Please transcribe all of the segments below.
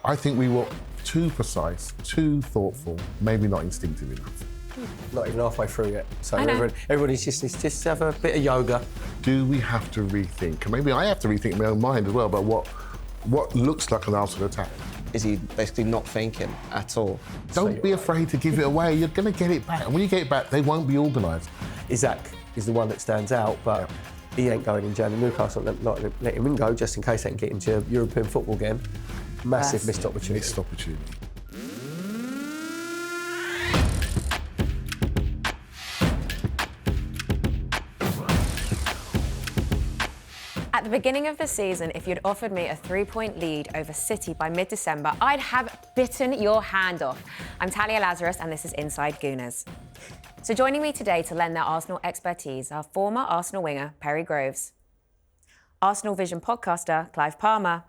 I think we were too precise, too thoughtful, maybe not instinctive enough. Not even halfway through yet. So everybody's just needs to have a bit of yoga. Do we have to rethink? And maybe I have to rethink my own mind as well about what looks like an Arsenal attack. Is he basically not thinking at all? Don't be afraid to give it away. You're going to get it back. And when you get it back, they won't be organised. Isaac is the one that stands out, but he ain't going in jail. Newcastle not let him go just in case they can get into a European football game. Massive missed opportunity. Missed opportunity. At the beginning of the season, if you'd offered me a 3-point lead over City by mid-December, I'd have bitten your hand off. I'm Talia Lazarus, and this is Inside Gooners. So joining me today to lend their Arsenal expertise are former Arsenal winger Perry Groves, Arsenal Vision podcaster Clive Palmer,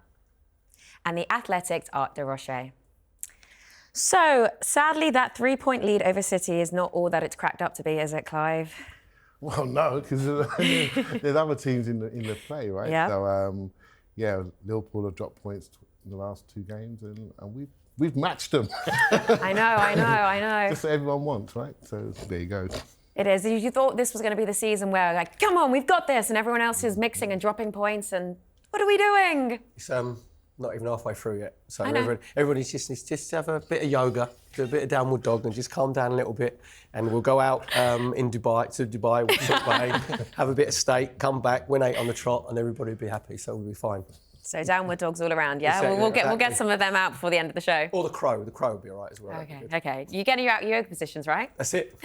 and the Athletic's Art de Roché. So, sadly, that 3-point lead over City is not all that it's cracked up to be, is it, Clive? Well, no, because there's other teams in the play, right? Yeah. So, Liverpool have dropped points in the last 2 games, and we've matched them. I know. Just what everyone wants, right? So there you go. It is. You thought this was going to be the season where, like, come on, we've got this, and everyone else is mixing and dropping points, and what are we doing? It's not even halfway through yet. So everybody just needs to have a bit of yoga, do a bit of downward dog, and just calm down a little bit. And we'll go out to Dubai, we'll shop have a bit of steak, come back, win 8 on the trot, and everybody will be happy. So we'll be fine. So downward dogs all around, yeah? Exactly. We'll get some of them out before the end of the show. Or the crow will be all right as well. Okay. You get your yoga positions, right? That's it.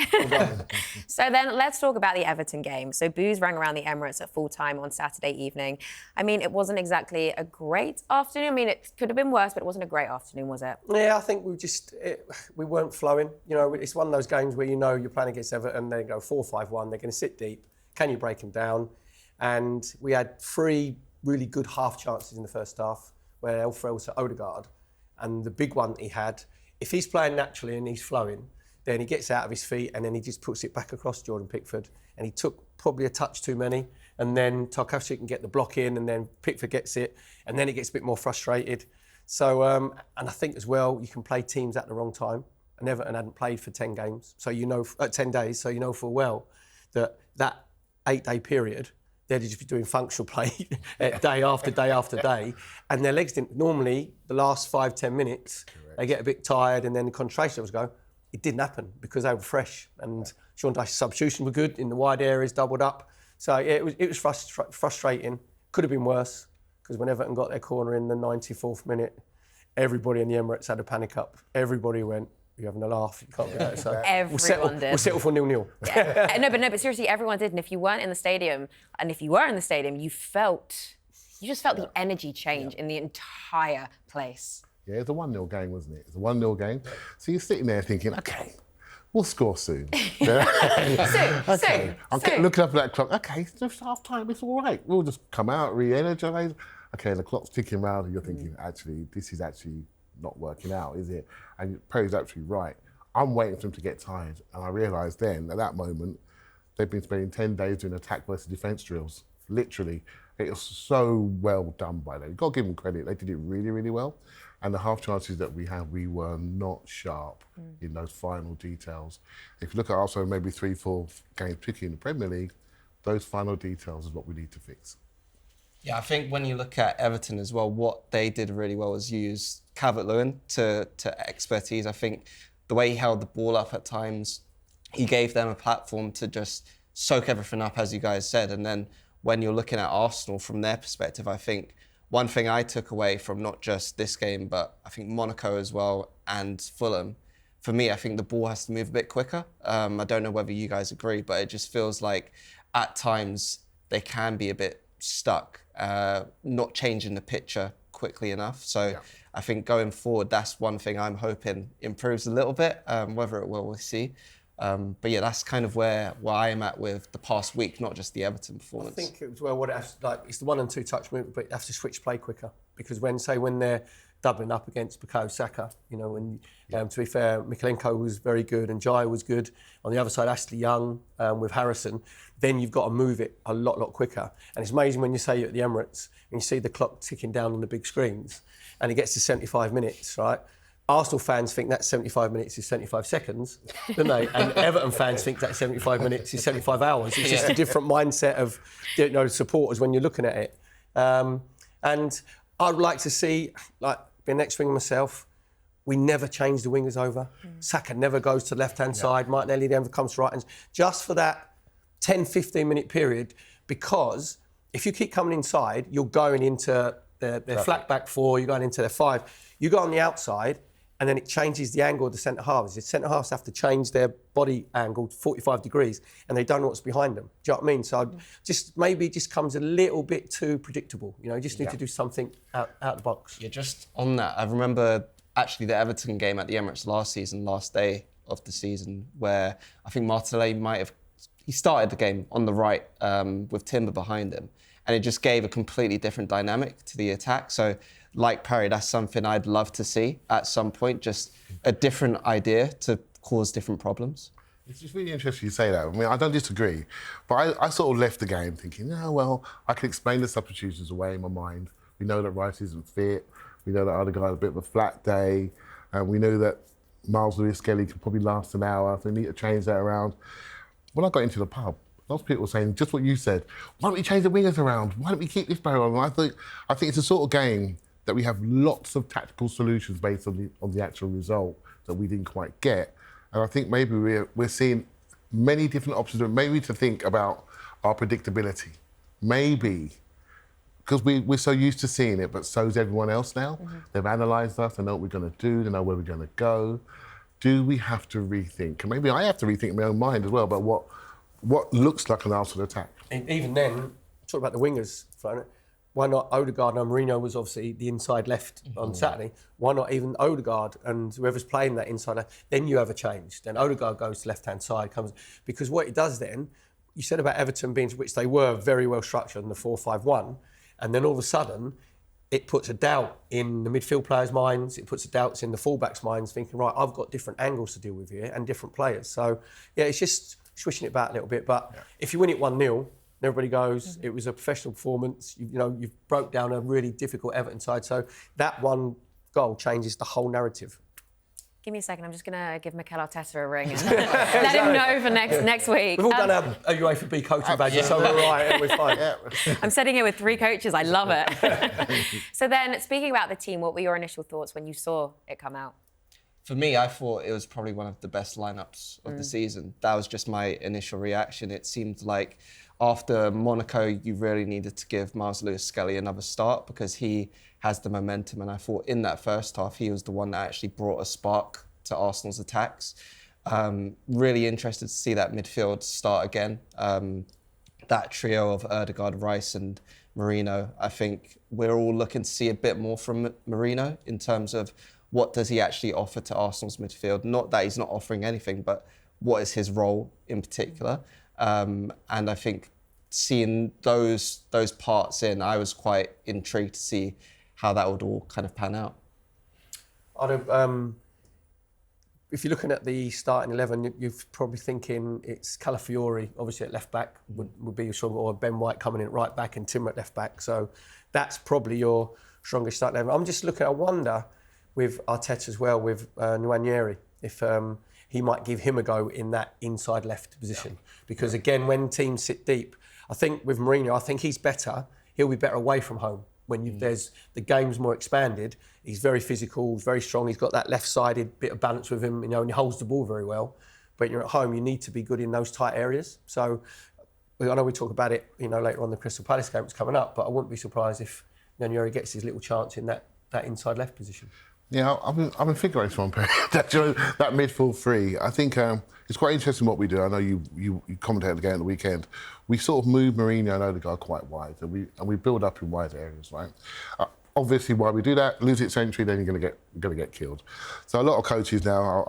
So then let's talk about the Everton game. So boos rang around the Emirates at full time on Saturday evening. I mean, it wasn't exactly a great afternoon. I mean, it could have been worse, but it wasn't a great afternoon, was it? Yeah, I think we weren't flowing. You know, it's one of those games where you know you're playing against Everton, they go 4-5-1, they're going to sit deep. Can you break them down? And we had 3 really good half chances in the first half where El fell to Odegaard, and the big one he had, if he's playing naturally and he's flowing, then he gets out of his feet and then he just puts it back across Jordan Pickford, and he took probably a touch too many, and then talkSPORT can get the block in, and then Pickford gets it, and then he gets a bit more frustrated. So, and I think as well, you can play teams at the wrong time, and Everton hadn't played for 10 games, so you know, 10 days, so you know full well that 8-day period, they'd just be doing functional play day after day after day, and their legs didn't. Normally, the last 5-10 minutes, they get a bit tired, and then the concentration levels go. It didn't happen because they were fresh, and Sean Dyche's substitutions were good in the wide areas, doubled up. So yeah, it was frustrating. Could have been worse, because when Everton got their corner in the 94th minute, everybody in the Emirates had a panic up. Everybody went, "You're having a laugh, you can't do that." So Everyone did. We'll settle for 0-0. Yeah. No, but seriously, everyone did. And if you weren't in the stadium, and if you were in the stadium, you just felt the energy change in the entire place. Yeah, it was a 1-0 game, wasn't it? It was a 1-0 game. So you're sitting there thinking, OK, we'll score soon. Soon. I'm looking up at that clock. OK, it's just half-time, it's all right. We'll just come out, re-energise. OK, the clock's ticking round, and you're thinking, actually, this is actually not working out, is it? And Perry's actually right. I'm waiting for them to get tired, and I realised then, at that moment, they've been spending 10 days doing attack versus defence drills. Literally, it was so well done by them. You've got to give them credit. They did it really, really well. And the half chances that we had, we were not sharp in those final details. If you look at also maybe 3-4 games, particularly in the Premier League, those final details is what we need to fix. Yeah, I think when you look at Everton as well, what they did really well was use Calvert-Lewin to expertise. I think the way he held the ball up at times, he gave them a platform to just soak everything up, as you guys said. And then when you're looking at Arsenal from their perspective, I think one thing I took away from not just this game, but I think Monaco as well and Fulham, for me, I think the ball has to move a bit quicker. I don't know whether you guys agree, but it just feels like at times they can be a bit stuck, not changing the picture quickly enough. So I think going forward, that's one thing I'm hoping improves a little bit. Whether it will, we'll see. But yeah, that's kind of where I am at with the past week, not just the Everton performance. I think it was what it has, like, it's the 1 and 2 touch movement, but you have to switch play quicker, because when they're doubling up against Bukayo Saka, you know, and to be fair, Mykolenko was very good and Jai was good. On the other side, Ashley Young with Harrison, then you've got to move it a lot quicker. And it's amazing when you say you're at the Emirates and you see the clock ticking down on the big screens, and it gets to 75 minutes, right? Arsenal fans think that 75 minutes is 75 seconds, don't they? And Everton fans think that 75 minutes is 75 hours. It's just a different mindset of, supporters when you're looking at it. And I'd like to see, like, being next winger myself, we never change the wingers over. Saka never goes to the left-hand side. Martinelli never comes to right hand. Just for that 10, 15-minute period, because if you keep coming inside, you're going into their flat back four, you're going into their five. You go on the outside, and then it changes the angle of the centre-halves. The centre-halves have to change their body angle 45 degrees, and they don't know what's behind them. Do you know what I mean? So maybe it just comes a little bit too predictable. You just need to do something out the box. Yeah, just on that, I remember actually the Everton game at the Emirates last day of the season, where I think Martinelli he started the game on the right with Timber behind him, and it just gave a completely different dynamic to the attack. So, like Perry, that's something I'd love to see at some point, just a different idea to cause different problems. It's just really interesting you say that. I mean, I don't disagree, but I sort of left the game thinking, I can explain the substitutions away in my mind. We know that Rice isn't fit. We know that Odegaard had a bit of a flat day. And we know that Miles Lewis-Skelly could probably last an hour, so we need to change that around. When I got into the pub, lots of people were saying just what you said. Why don't we change the wingers around? Why don't we keep this player on? And I think it's a sort of game that we have lots of tactical solutions based on the actual result that we didn't quite get. And I think maybe we're seeing many different options, maybe to think about our predictability. Maybe, because we're so used to seeing it, but so's everyone else now. They've analysed us, they know what we're going to do, they know where we're going to go. Do we have to rethink? And maybe I have to rethink in my own mind as well about what looks like an Arsenal attack. And even then, talk about the wingers, why not Odegaard? And Mourinho was obviously the inside left on Saturday. Why not even Odegaard and whoever's playing that inside left? Then you have a change. Then Odegaard goes to left-hand side, because what it does then, you said about Everton being, which they were very well structured in the 4-5-1, and then all of a sudden, it puts a doubt in the midfield players' minds, it puts a doubts in the fullbacks' minds, thinking, right, I've got different angles to deal with here and different players. So, yeah, it's just swishing it back a little bit. But if you win it 1-0, everybody goes, it was a professional performance. You've broke down a really difficult Everton side. So that one goal changes the whole narrative. Give me a second. I'm just going to give Mikel Arteta a ring and let him know for next week. We've all done a UEFA B coaching badges, so we're all right. We're fine. I'm sitting here with 3 coaches. I love it. So then, speaking about the team, what were your initial thoughts when you saw it come out? For me, I thought it was probably one of the best lineups of the season. That was just my initial reaction. It seemed like after Monaco, you really needed to give Miles Lewis-Skelly another start because he has the momentum. And I thought in that first half, he was the one that actually brought a spark to Arsenal's attacks. Really interested to see that midfield start again. That trio of Odegaard, Rice and Merino, I think we're all looking to see a bit more from Merino in terms of what does he actually offer to Arsenal's midfield? Not that he's not offering anything, but what is his role in particular? And I think seeing those parts in, I was quite intrigued to see how that would all kind of pan out. If you're looking at the starting 11, you're probably thinking it's Calafiori, obviously at left back, would be your stronger, or Ben White coming in at right back and Timber at left back. So that's probably your strongest starting 11. I'm just looking, I wonder with Arteta as well, with Nwaneri, if he might give him a go in that inside left position. Because again, when teams sit deep, I think with Mourinho, I think he's better. He'll be better away from home. When there's the game's more expanded, he's very physical, very strong. He's got that left-sided bit of balance with him, and he holds the ball very well. But you're at home, you need to be good in those tight areas. So I know we talk about it, later on the Crystal Palace game that's coming up, but I wouldn't be surprised if Nwaneri gets his little chance in that inside left position. Yeah, I've been figuring this one, Perry. that midfield three. I think it's quite interesting what we do. I know you commentated the game at the weekend. We sort of move Mourinho and Odegaard quite wide, and we build up in wide areas, right? Obviously, while we do that, lose its entry, then you're going to get killed. So a lot of coaches now,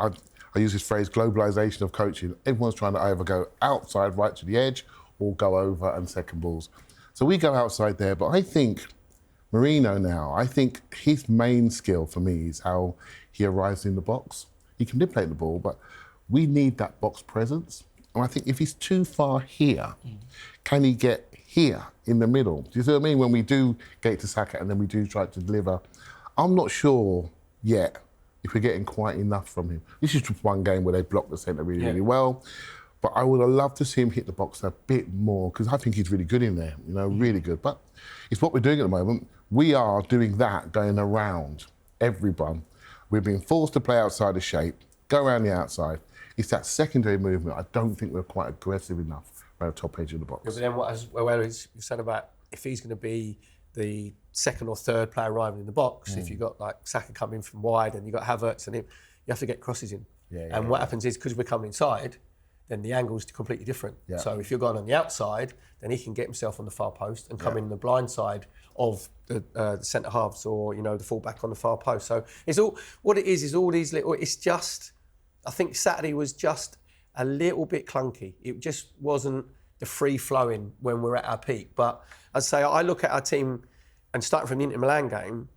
I use this phrase, globalisation of coaching. Everyone's trying to either go outside right to the edge or go over and second balls. So we go outside there, but I think Mourinho now, I think his main skill for me is how he arrives in the box. He can manipulate the ball, but we need that box presence. And I think if he's too far here, can he get here in the middle? Do you see what I mean? When we do get to Saka and then we do try to deliver I'm not sure yet if we're getting quite enough from him. This is just one game where they blocked the centre really well. But I would have loved to see him hit the box a bit more, because I think he's really good in there, you know, really good. But it's what we're doing at the moment. We are doing that, going around everyone. We're being forced to play outside the shape, go around the outside. It's that secondary movement. I don't think we're quite aggressive enough around the top edge of the box. But then what, as well as you said about if he's going to be the second or third player arriving in the box, if you've got like Saka coming from wide and you've got Havertz and him, you have to get crosses in. And what happens is, because we're coming inside, then the angle's completely different. So if you're going on the outside, then he can get himself on the far post and come in the blind side of the centre halves, or, you know, the full back on the far post. So it's all, what it is all these little, it's just, I think Saturday was just a little bit clunky. It just wasn't the free flowing when we're at our peak. But I'd say I look at our team, and starting from the Inter Milan game,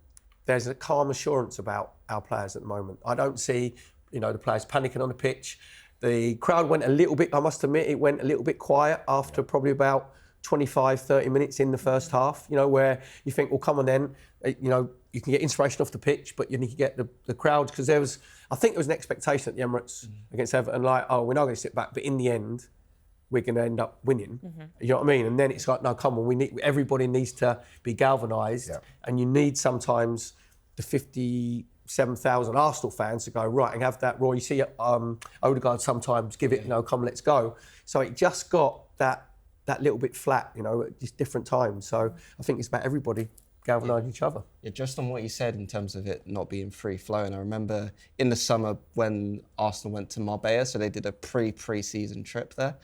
there's a calm assurance about our players at the moment. I don't see, you know, the players panicking on the pitch. The crowd went a little bit, I must admit, it went a little bit quiet after probably about 25, 30 minutes in the first half, you know, where you think, well, come on then, you know, you can get inspiration off the pitch, but you need to get the crowds, because I think there was an expectation at the Emirates against Everton, like, oh, we're not going to sit back, but in the end, we're going to end up winning. You know what I mean? And then it's like, no, come on, everybody needs to be galvanised, and you need sometimes the 57,000 Arsenal fans to go, right, and have that raw. You see Odegaard sometimes give it, you know, come, let's go. So it just got that little bit flat, you know, at just different times. So I think it's about everybody galvanising each other. Yeah, just on what you said in terms of it not being free flowing, I remember in the summer when Arsenal went to Marbella, so they did a pre-season trip there,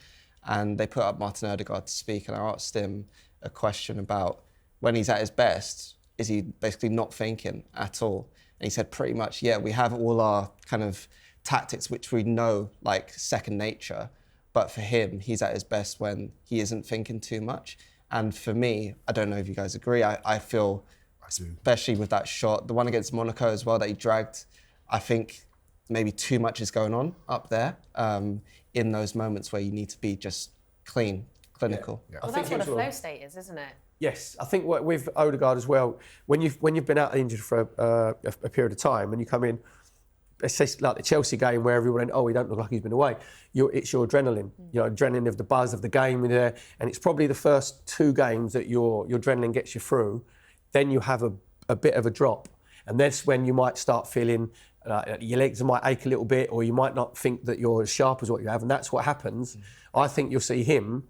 and they put up Martin Odegaard to speak, and I asked him a question about when he's at his best, is he basically not thinking at all? And he said pretty much, yeah, we have all our kind of tactics which we know like second nature, but for him, he's at his best when he isn't thinking too much. And for me, I don't know if you guys agree, I feel, especially with that shot, the one against Monaco as well that he dragged, I think maybe too much is going on up there in those moments where you need to be just clinical. Well, that's what a flow state is, isn't it? Yes, I think with Odegaard as well, when you've been out injured for a period of time and you come in, let's say like the Chelsea game where everyone went, oh, he don't look like he's been away. It's your adrenaline, you know, adrenaline of the buzz of the game in there, and it's probably the first 2 games that your adrenaline gets you through. Then you have a bit of a drop, and that's when you might start feeling your legs might ache a little bit, or you might not think that you're as sharp as what you have, and that's what happens. I think you'll see him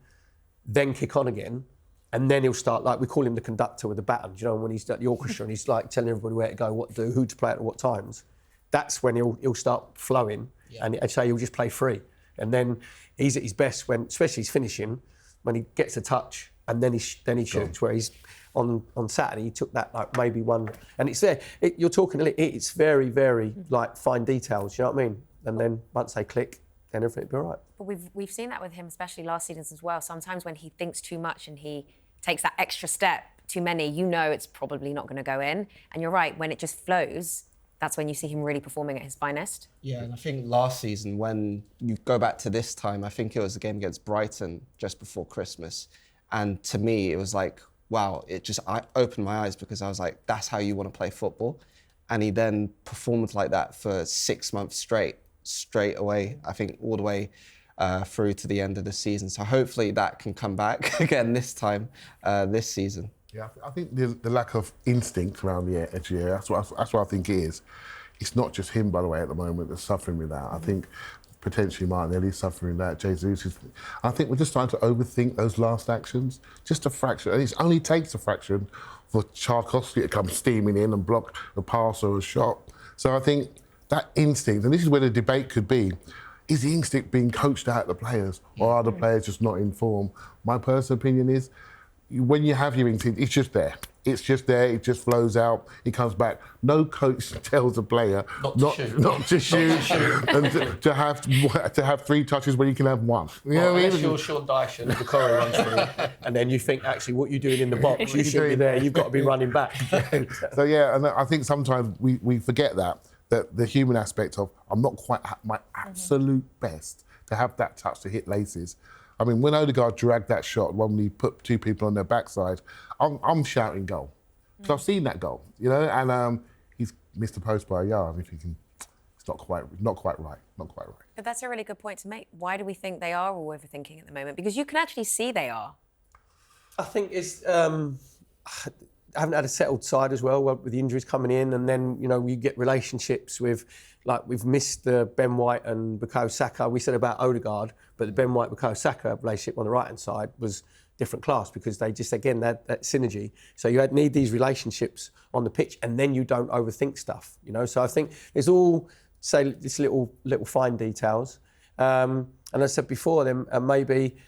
then kick on again. And then he'll start, like we call him the conductor with the baton, you know, when he's at the orchestra and he's like telling everybody where to go, what to do, who to play at what times. That's when he'll start flowing, and I'd say he'll just play free. And then he's at his best when, especially his finishing, when he gets a touch and then he shoots. Where he's on Saturday, he took that like maybe one, and it's there. You're talking, it's very, very like fine details. You know what I mean? And then once they click, then everything will be all right. But we've seen that with him, especially last season as well. Sometimes when he thinks too much and he takes that extra step too many, you know it's probably not going to go in. And you're right, when it just flows, that's when you see him really performing at his finest. Yeah, and I think last season, when you go back to this time, I think it was the game against Brighton just before Christmas. And to me, it was like, wow, I opened my eyes, because I was like, that's how you want to play football. And he then performed like that for 6 months straight away, I think all the way through to the end of the season. So hopefully that can come back again this time, this season. Yeah, I think the lack of instinct around the edge here, that's what I think it is. It's not just him, by the way, at the moment that's suffering with that. I think potentially Martinelli's suffering that, Jesus is... I think we're just trying to overthink those last actions, just a fraction. And it only takes a fraction for Tarkowski to come steaming in and block a pass or a shot. So I think that instinct, and this is where the debate could be, is the instinct being coached out of the players, or are the players just not in form? My personal opinion is, when you have your instinct, it's just there. It's just there, it just flows out, it comes back. No coach tells a player not to shoot and to have 3 touches when you can have 1. You know what I mean? Unless you're Sean Dyche and the corner runs through, and then you think, actually, what you're doing in the box, you should be there, you've got to be running back. So yeah, and I think sometimes we forget that the human aspect of, I'm not quite at my absolute best to have that touch to hit laces. I mean, when Odegaard dragged that shot, when he put 2 people on their backside, I'm shouting goal. Because I've seen that goal, you know, and missed the post by a yard. And you're thinking, it's not quite right. But that's a really good point to make. Why do we think they are all overthinking at the moment? Because you can actually see they are. I think it's... I haven't had a settled side as well with the injuries coming in, and then you get relationships with, like, we've missed the Ben White and Bukayo Saka. We said about Odegaard, but the Ben White Bukayo Saka relationship on the right hand side was different class because they just again that synergy. So you need these relationships on the pitch, and then you don't overthink stuff. So I think it's all this little fine details. And as I said before, then maybe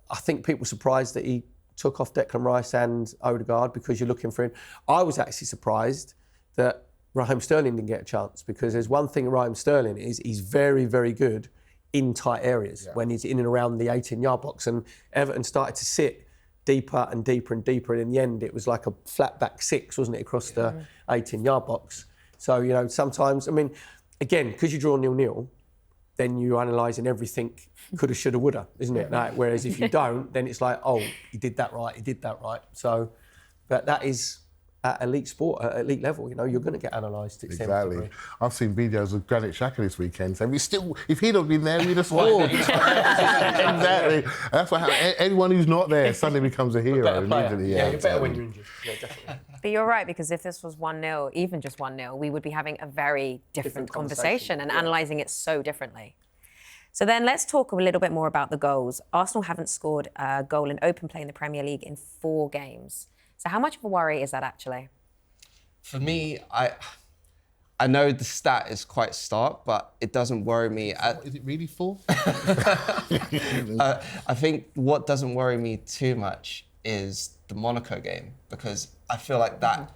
I think people were surprised that he took off Declan Rice and Odegaard because you're looking for him. I was actually surprised that Raheem Sterling didn't get a chance because there's one thing Raheem Sterling is, he's very, very good in tight areas when he's in and around the 18-yard box. And Everton started to sit deeper and deeper and deeper. And in the end, it was like a flat back six, wasn't it, across the 18-yard box. So, sometimes, I mean, again, because you draw 0-0, then you're analysing everything coulda, shoulda, woulda, isn't it? Like, whereas if you don't, then it's like, oh, he did that right. So, but that is at elite sport, at elite level, you're going to get analysed to Exactly. I've seen videos of Granit Xhaka this weekend saying, if he'd have been there, we'd have scored. Exactly. That's what happens. Anyone who's not there suddenly becomes a hero immediately. Yeah, you're better when you're injured. Yeah, definitely. But you're right, because if this was 1-0, even just 1-0, we would be having a very different conversation and analysing it so differently. So then let's talk a little bit more about the goals. Arsenal haven't scored a goal in open play in the Premier League in 4 games. So how much of a worry is that actually? For me, I know the stat is quite stark, but it doesn't worry me. Is it really 4? I think what doesn't worry me too much is the Monaco game, because I feel like that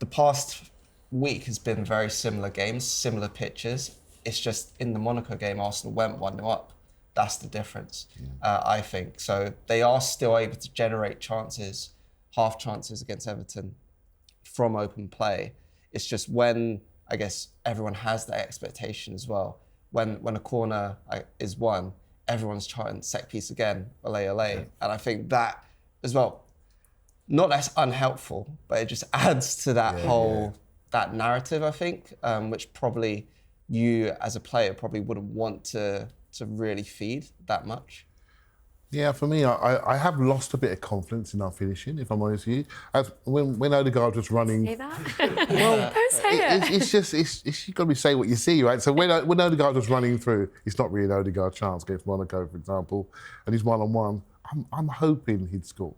the past week has been very similar games, similar pitches. It's just in the Monaco game, Arsenal went 1-0 up. That's the difference, I think. So they are still able to generate chances, half chances against Everton from open play. It's just when, I guess, everyone has that expectation as well. When a corner is won, everyone's trying set piece again, ole. And I think that as well, not that's unhelpful, but it just adds to that that narrative, I think, which probably you as a player probably wouldn't want to really feed that much. Yeah, for me, I have lost a bit of confidence in our finishing, if I'm honest with you. When Odegaard was running... Say that? Well, don't say it. You've got to say what you see, right? So when Odegaard was running through, it's not really an Odegaard chance against Monaco, for example, and he's one-on-one, I'm hoping he'd score.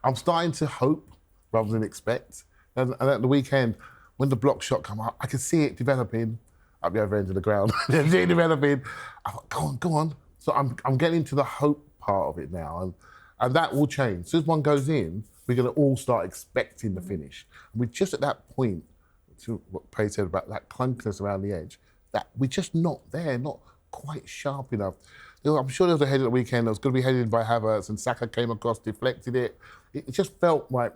I'm starting to hope rather than expect. And at the weekend, when the block shot come up, I could see it developing up the other end of the ground. Developing. I thought, go on. So I'm getting to the hope part of it now, and that will change. As soon as one goes in, we're going to all start expecting the finish. And we're just at that point, to what Pay said about that clunkiness around the edge, that we're just not there, not quite sharp enough. I'm sure there was a header at the weekend that was going to be headed by Havertz, and Saka came across, deflected it. It just felt like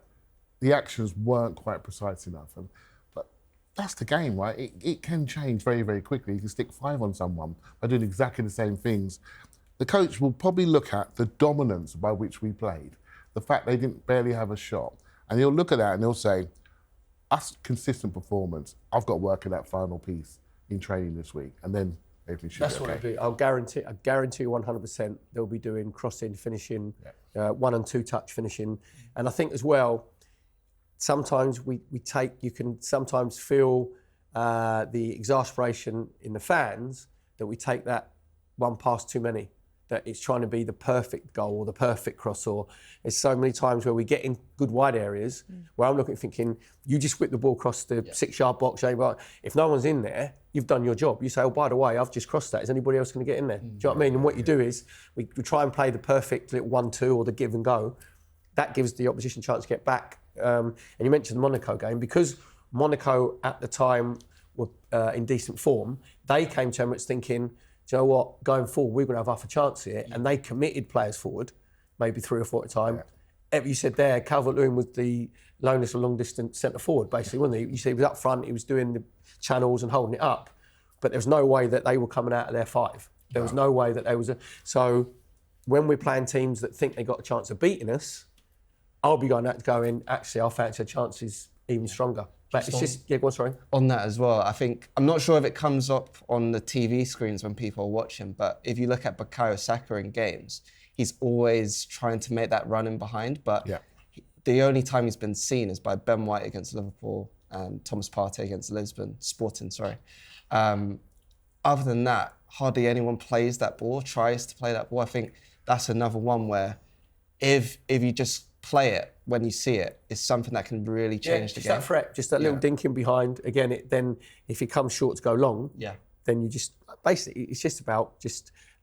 the actions weren't quite precise enough. But that's the game, right? It can change very, very quickly. You can stick 5 on someone by doing exactly the same things. The coach will probably look at the dominance by which we played, the fact they didn't barely have a shot, and he'll look at that and he'll say, us consistent performance, I've got to work at that final piece in training this week, and then everything should be okay. That's what it'll be. I guarantee you 100% they'll be doing crossing, finishing, 1 and 2 touch finishing. And I think as well, sometimes you can sometimes feel the exasperation in the fans that we take that one pass too many, that it's trying to be the perfect goal or the perfect cross, or there's so many times where we get in good wide areas where I'm looking thinking, you just whip the ball across the 6-yard box, if no one's in there, you've done your job. You say, oh, by the way, I've just crossed that. Is anybody else going to get in there? Do you know what I mean? And what you do is we try and play the perfect little 1-2 or the give and go. That gives the opposition a chance to get back. And you mentioned the Monaco game, because Monaco at the time were in decent form, they came to Emirates thinking, do you know what, going forward, we're going to have half a chance here. And they committed players forward, maybe 3 or 4 at a time. You said there, Calvert-Lewin was the lonest long-distance centre forward, basically, wasn't he? You see, he was up front, he was doing the channels and holding it up. But there was no way that they were coming out of their 5. There was no way that there was So when we're playing teams that think they got a chance of beating us, I'll be going out going, actually, I fancy our chances even stronger. But it's just, go on, sorry. On that as well, I think, I'm not sure if it comes up on the TV screens when people are watching, but if you look at Bukayo Saka in games, he's always trying to make that run in behind, but the only time he's been seen is by Ben White against Liverpool and Thomas Partey against Sporting. Other than that, hardly anyone plays that ball, tries to play that ball. I think that's another one where if you just play it when you see it, it's something that can really change the game. That threat, just that little dinking behind. Again, then if it comes short to go long, then you just, basically, it's just about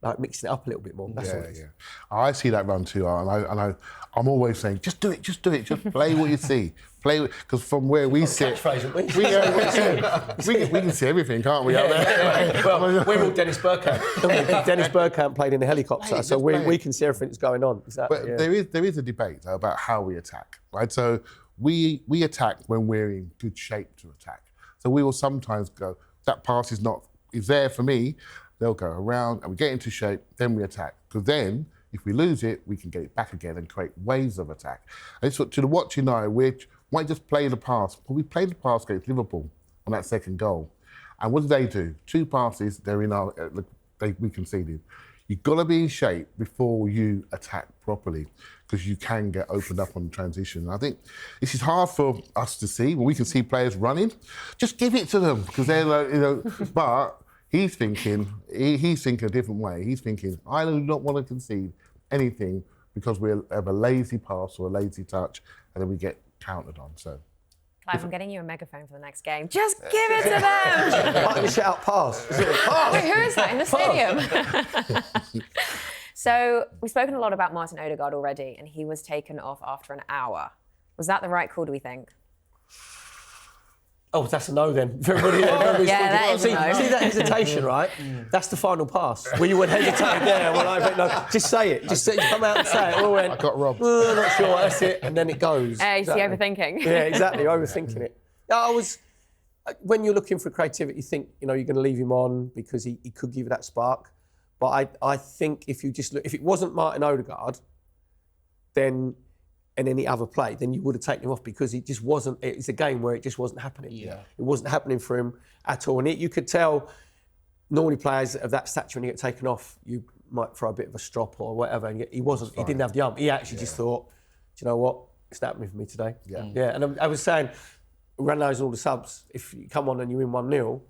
like mixing it up a little bit more. That's all it is. I see that run too, and I'm always saying, just do it, just play what you see. Play, because from where we sit, we can see everything, can't we? Out there? Well, we're all Dennis Bergkamp. Dennis Bergkamp played in the helicopter, so we can see everything that's going on. Exactly. But there is a debate about how we attack, right? So we attack when we're in good shape to attack. So we will sometimes go, that pass is there for me. They'll go around and we get into shape, then we attack. Because then, if we lose it, we can get it back again and create waves of attack. And so to the watching eye, we might just play the pass. Well, we played the pass against Liverpool on that second goal. And what did they do? 2 passes, we conceded. You've got to be in shape before you attack properly, because you can get opened up on the transition. And I think this is hard for us to see. When we can see players running, just give it to them, because they're like, but he's thinking a different way. He's thinking, I do not want to concede anything because we have a lazy pass or a lazy touch, and then we get countered on. So, Clive, I'm getting you a megaphone for the next game. Just give it to them. Why don't you shout out pass? Wait, who is that in the stadium? So we've spoken a lot about Martin Odegaard already, and he was taken off after an hour. Was that the right call, do we think? Oh, that's a no then. That is a no. See that hesitation, right? That's the final pass. Where you would hesitate there. Well, I think no. Just say it. Just come out and say it. All went, I got robbed. Not sure. That's it. And then it goes. Hey, exactly. See, overthinking. Yeah, exactly. Overthinking it. When you're looking for creativity, you think, you're going to leave him on because he could give you that spark. But I think if you just look, if it wasn't Martin Odegaard, then and any other play, then you would have taken him off, because it just wasn't. It's a game where it just wasn't happening. Yeah. It wasn't happening for him at all, and you could tell. Normally, players of that stature, when you get taken off, you might throw a bit of a strop or whatever. And he wasn't. He didn't have the ump. He actually just thought, do you know what? It's happening for me today. Yeah. And I was saying, ran those all the subs. If you come on and you win 1-0,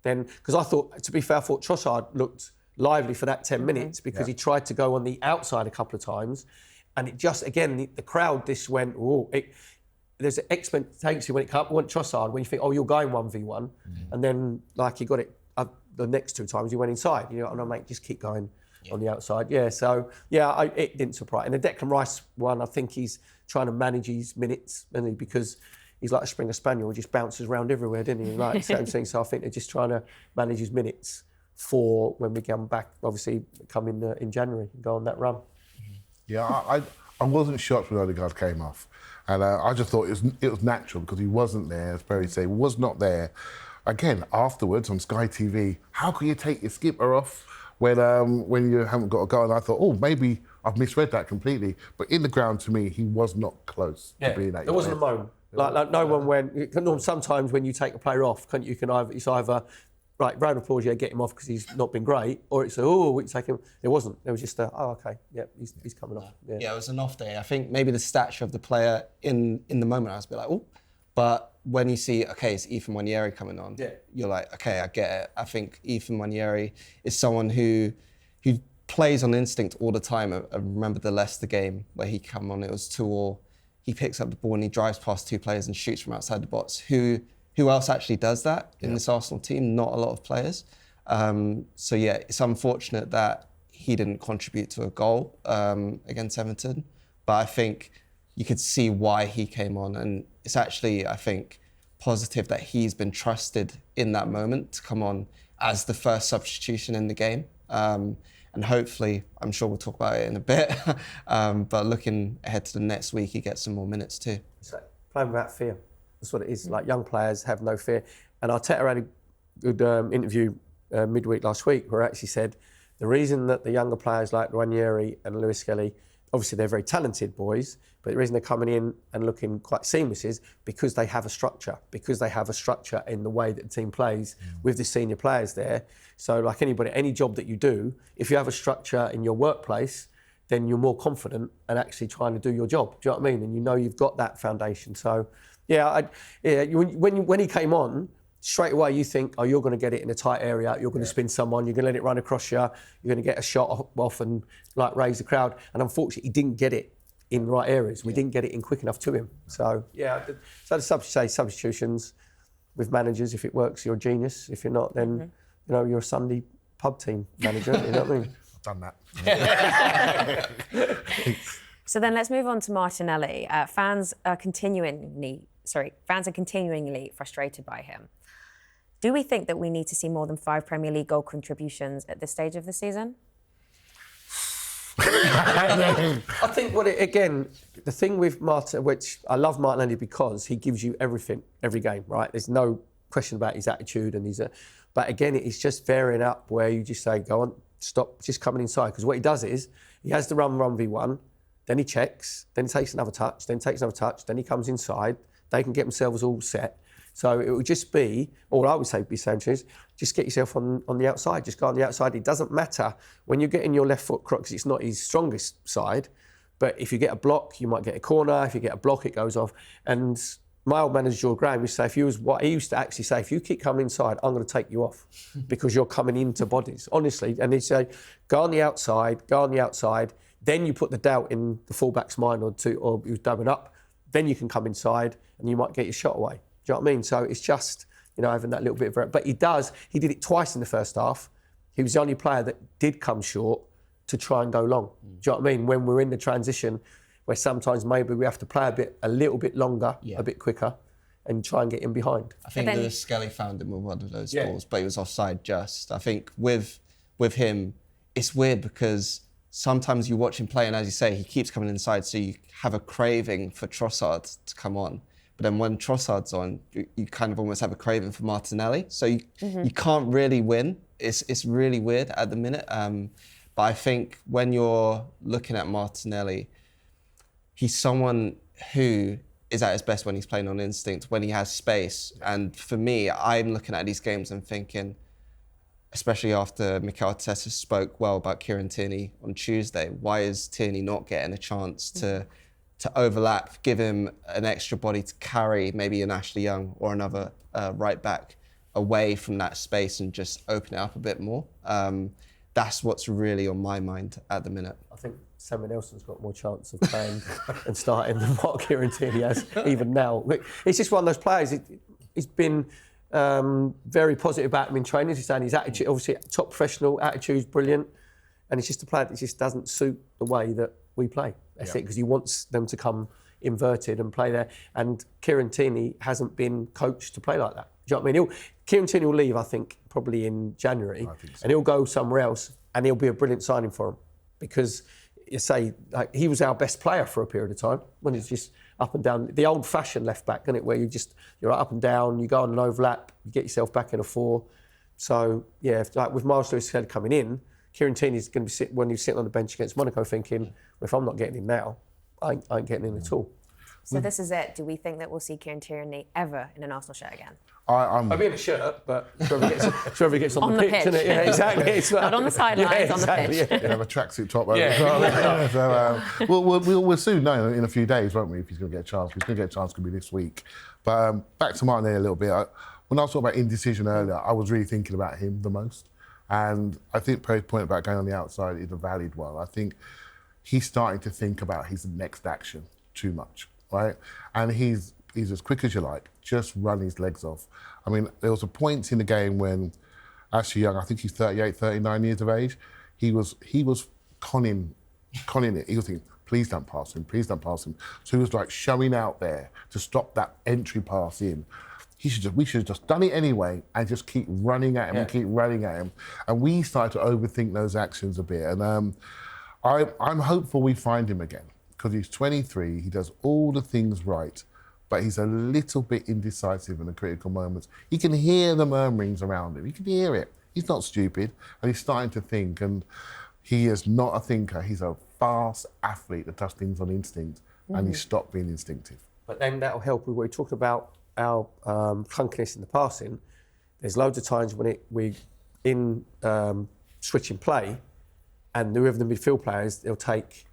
then because I thought, to be fair, I thought Trossard looked lively for that 10 minutes because he tried to go on the outside a couple of times. And it just, again, the crowd just went, oh, there's an expectation when Trossard, when you think, oh, you're going 1v1, and then, like, you got it the next 2 times, you went inside. And I'm like, just keep going on the outside. Yeah, so, it didn't surprise. And the Declan Rice one, I think he's trying to manage his minutes, because he's like a Springer Spaniel, he just bounces around everywhere, didn't he? Like, same thing. So I think they're just trying to manage his minutes for when we come back, obviously, come in January and go on that run. Yeah, I wasn't shocked when Odegaard came off, and I just thought it was natural because he wasn't there. As Perry said, was not there. Again, afterwards on Sky TV, how can you take your skipper off when you haven't got a goal? And I thought, oh, maybe I've misread that completely. But in the ground, to me, he was not close to being that. There wasn't a moan. Like no one went. Sometimes when you take a player off, it's either. Right, round of applause, get him off because he's not been great, or it's we take him. It wasn't. It was just okay, he's coming off. Yeah, it was an off day. I think maybe the stature of the player in the moment, I was a bit like, oh, but when you see, okay, it's Ethan Nwaneri coming on, you're like, okay, I get it. I think Ethan Nwaneri is someone who plays on instinct all the time. I remember the Leicester game where he came on, it was 2-2. He picks up the ball and he drives past 2 players and shoots from outside the box. Who else actually does that in this Arsenal team? Not a lot of players. So it's unfortunate that he didn't contribute to a goal against Everton. But I think you could see why he came on. And it's actually, I think, positive that he's been trusted in that moment to come on as the first substitution in the game. And hopefully, I'm sure we'll talk about it in a bit, but looking ahead to the next week, he gets some more minutes too. So, playing without fear. That's what it is. Like, young players have no fear. And Arteta had a good interview midweek last week where he actually said the reason that the younger players like Nwaneri and Lewis Skelly, obviously they're very talented boys, but the reason they're coming in and looking quite seamless is because they have a structure, in the way that the team plays with the senior players there. So like anybody, any job that you do, if you have a structure in your workplace, then you're more confident and actually trying to do your job. Do you know what I mean? And you know you've got that foundation. So, when he came on, straight away you think, oh, you're going to get it in a tight area, you're going to spin someone, you're going to let it run across you, you're going to get a shot off and like raise the crowd. And unfortunately, he didn't get it in the right areas. We didn't get it in quick enough to him. So, so the substitutions with managers, if it works, you're a genius. If you're not, then, you're a Sunday pub team manager, you know what I mean? I've done that. So then let's move on to Martinelli. Fans are continuingly frustrated by him. Do we think that we need to see more than 5 Premier League goal contributions at this stage of the season? I think the thing with Martin, which I love Martinelli because he gives you everything every game, right? There's no question about his attitude and but again, it's just varying up where you just say, go on, stop, just coming inside. Because what he does is he has the run 1v1, then he checks, then he takes another touch, then he comes inside. They can get themselves all set. So it would just be, all I would say be saying to is, just get yourself on the outside. Just go on the outside. It doesn't matter when you're getting your left foot crossed, because it's not his strongest side. But if you get a block, you might get a corner. If you get a block, it goes off. And my old manager, George Graham, used to say, he used to actually say, if you keep coming inside, I'm going to take you off because you're coming into bodies, honestly. And he'd say, go on the outside. Then you put the doubt in the fullback's mind or he was dubbing up. Then you can come inside and you might get your shot away. Do you know what I mean? So it's just, having that little bit of... But he did it twice in the first half. He was the only player that did come short to try and go long. Do you know what I mean? When we're in the transition, where sometimes maybe we have to play a little bit longer, a bit quicker, and try and get in behind. I think Lewis Skelly found him with one of those balls, but he was offside just. I think with him, it's weird because sometimes you watch him play, and as you say, he keeps coming inside, so you have a craving for Trossard to come on. But then when Trossard's on, you kind of almost have a craving for Martinelli. So you can't really win. It's really weird at the minute. But I think when you're looking at Martinelli, he's someone who is at his best when he's playing on instinct, when he has space. And for me, I'm looking at these games and thinking, especially after Mikel Arteta spoke well about Kieran Tierney on Tuesday, why is Tierney not getting a chance to overlap, give him an extra body to carry maybe an Ashley Young or another right back away from that space and just open it up a bit more? That's what's really on my mind at the minute. I think Samuel Nelson's got more chance of playing and starting than what Kieran Tierney has, even now. It's just one of those players. He's been very positive about him in training. He's saying his attitude, obviously top professional, attitude's brilliant. And it's just a player that just doesn't suit the way that we play. That's it, because he wants them to come inverted and play there. And Kieran Tierney hasn't been coached to play like that. Do you know what I mean? Kieran Tierney will leave, I think, probably in January. And he'll go somewhere else and he'll be a brilliant signing for him. Because, you say, like, he was our best player for a period of time when he's just up and down. The old-fashioned left-back, isn't it, where you're up and down, you go on an overlap, you get yourself back in a 4. So, like with Miles Lewis-Skelly coming in, Kieran Tierney's going to be when he's sitting on the bench against Monaco thinking, well, if I'm not getting in now, I ain't getting in at all. So this is it. Do we think that we'll see Kieran Tierney ever in an Arsenal shirt again? I'll be in a shirt, but whoever gets on the pitch, isn't it? Yeah, exactly. It's not on the sidelines, on the pitch. You have a tracksuit top over. So, we'll soon know in a few days, won't we, if he's going to get a chance. He's going to get a chance, could be this week. But back to Martinelli a little bit. When I was talking about indecision earlier, I was really thinking about him the most. And I think Perry's point about going on the outside is a valid one. I think he's starting to think about his next action too much, right? And he's as quick as you like, just run his legs off. I mean, there was a point in the game when Ashley Young, I think he's 38, 39 years of age, he was conning it. He was thinking, please don't pass him. So he was like showing out there to stop that entry pass in. We should have just done it anyway and just keep running at him And we started to overthink those actions a bit. And I'm hopeful we find him again because he's 23, he does all the things right, but he's a little bit indecisive in the critical moments. He can hear the murmurings around him. He can hear it. He's not stupid and he's starting to think. And he is not a thinker. He's a fast athlete that does things on instinct, and he stopped being instinctive. But then that'll help with what we talked about our clunkiness in the passing. There's loads of times when we in switching play, and whoever the midfield player is, they'll take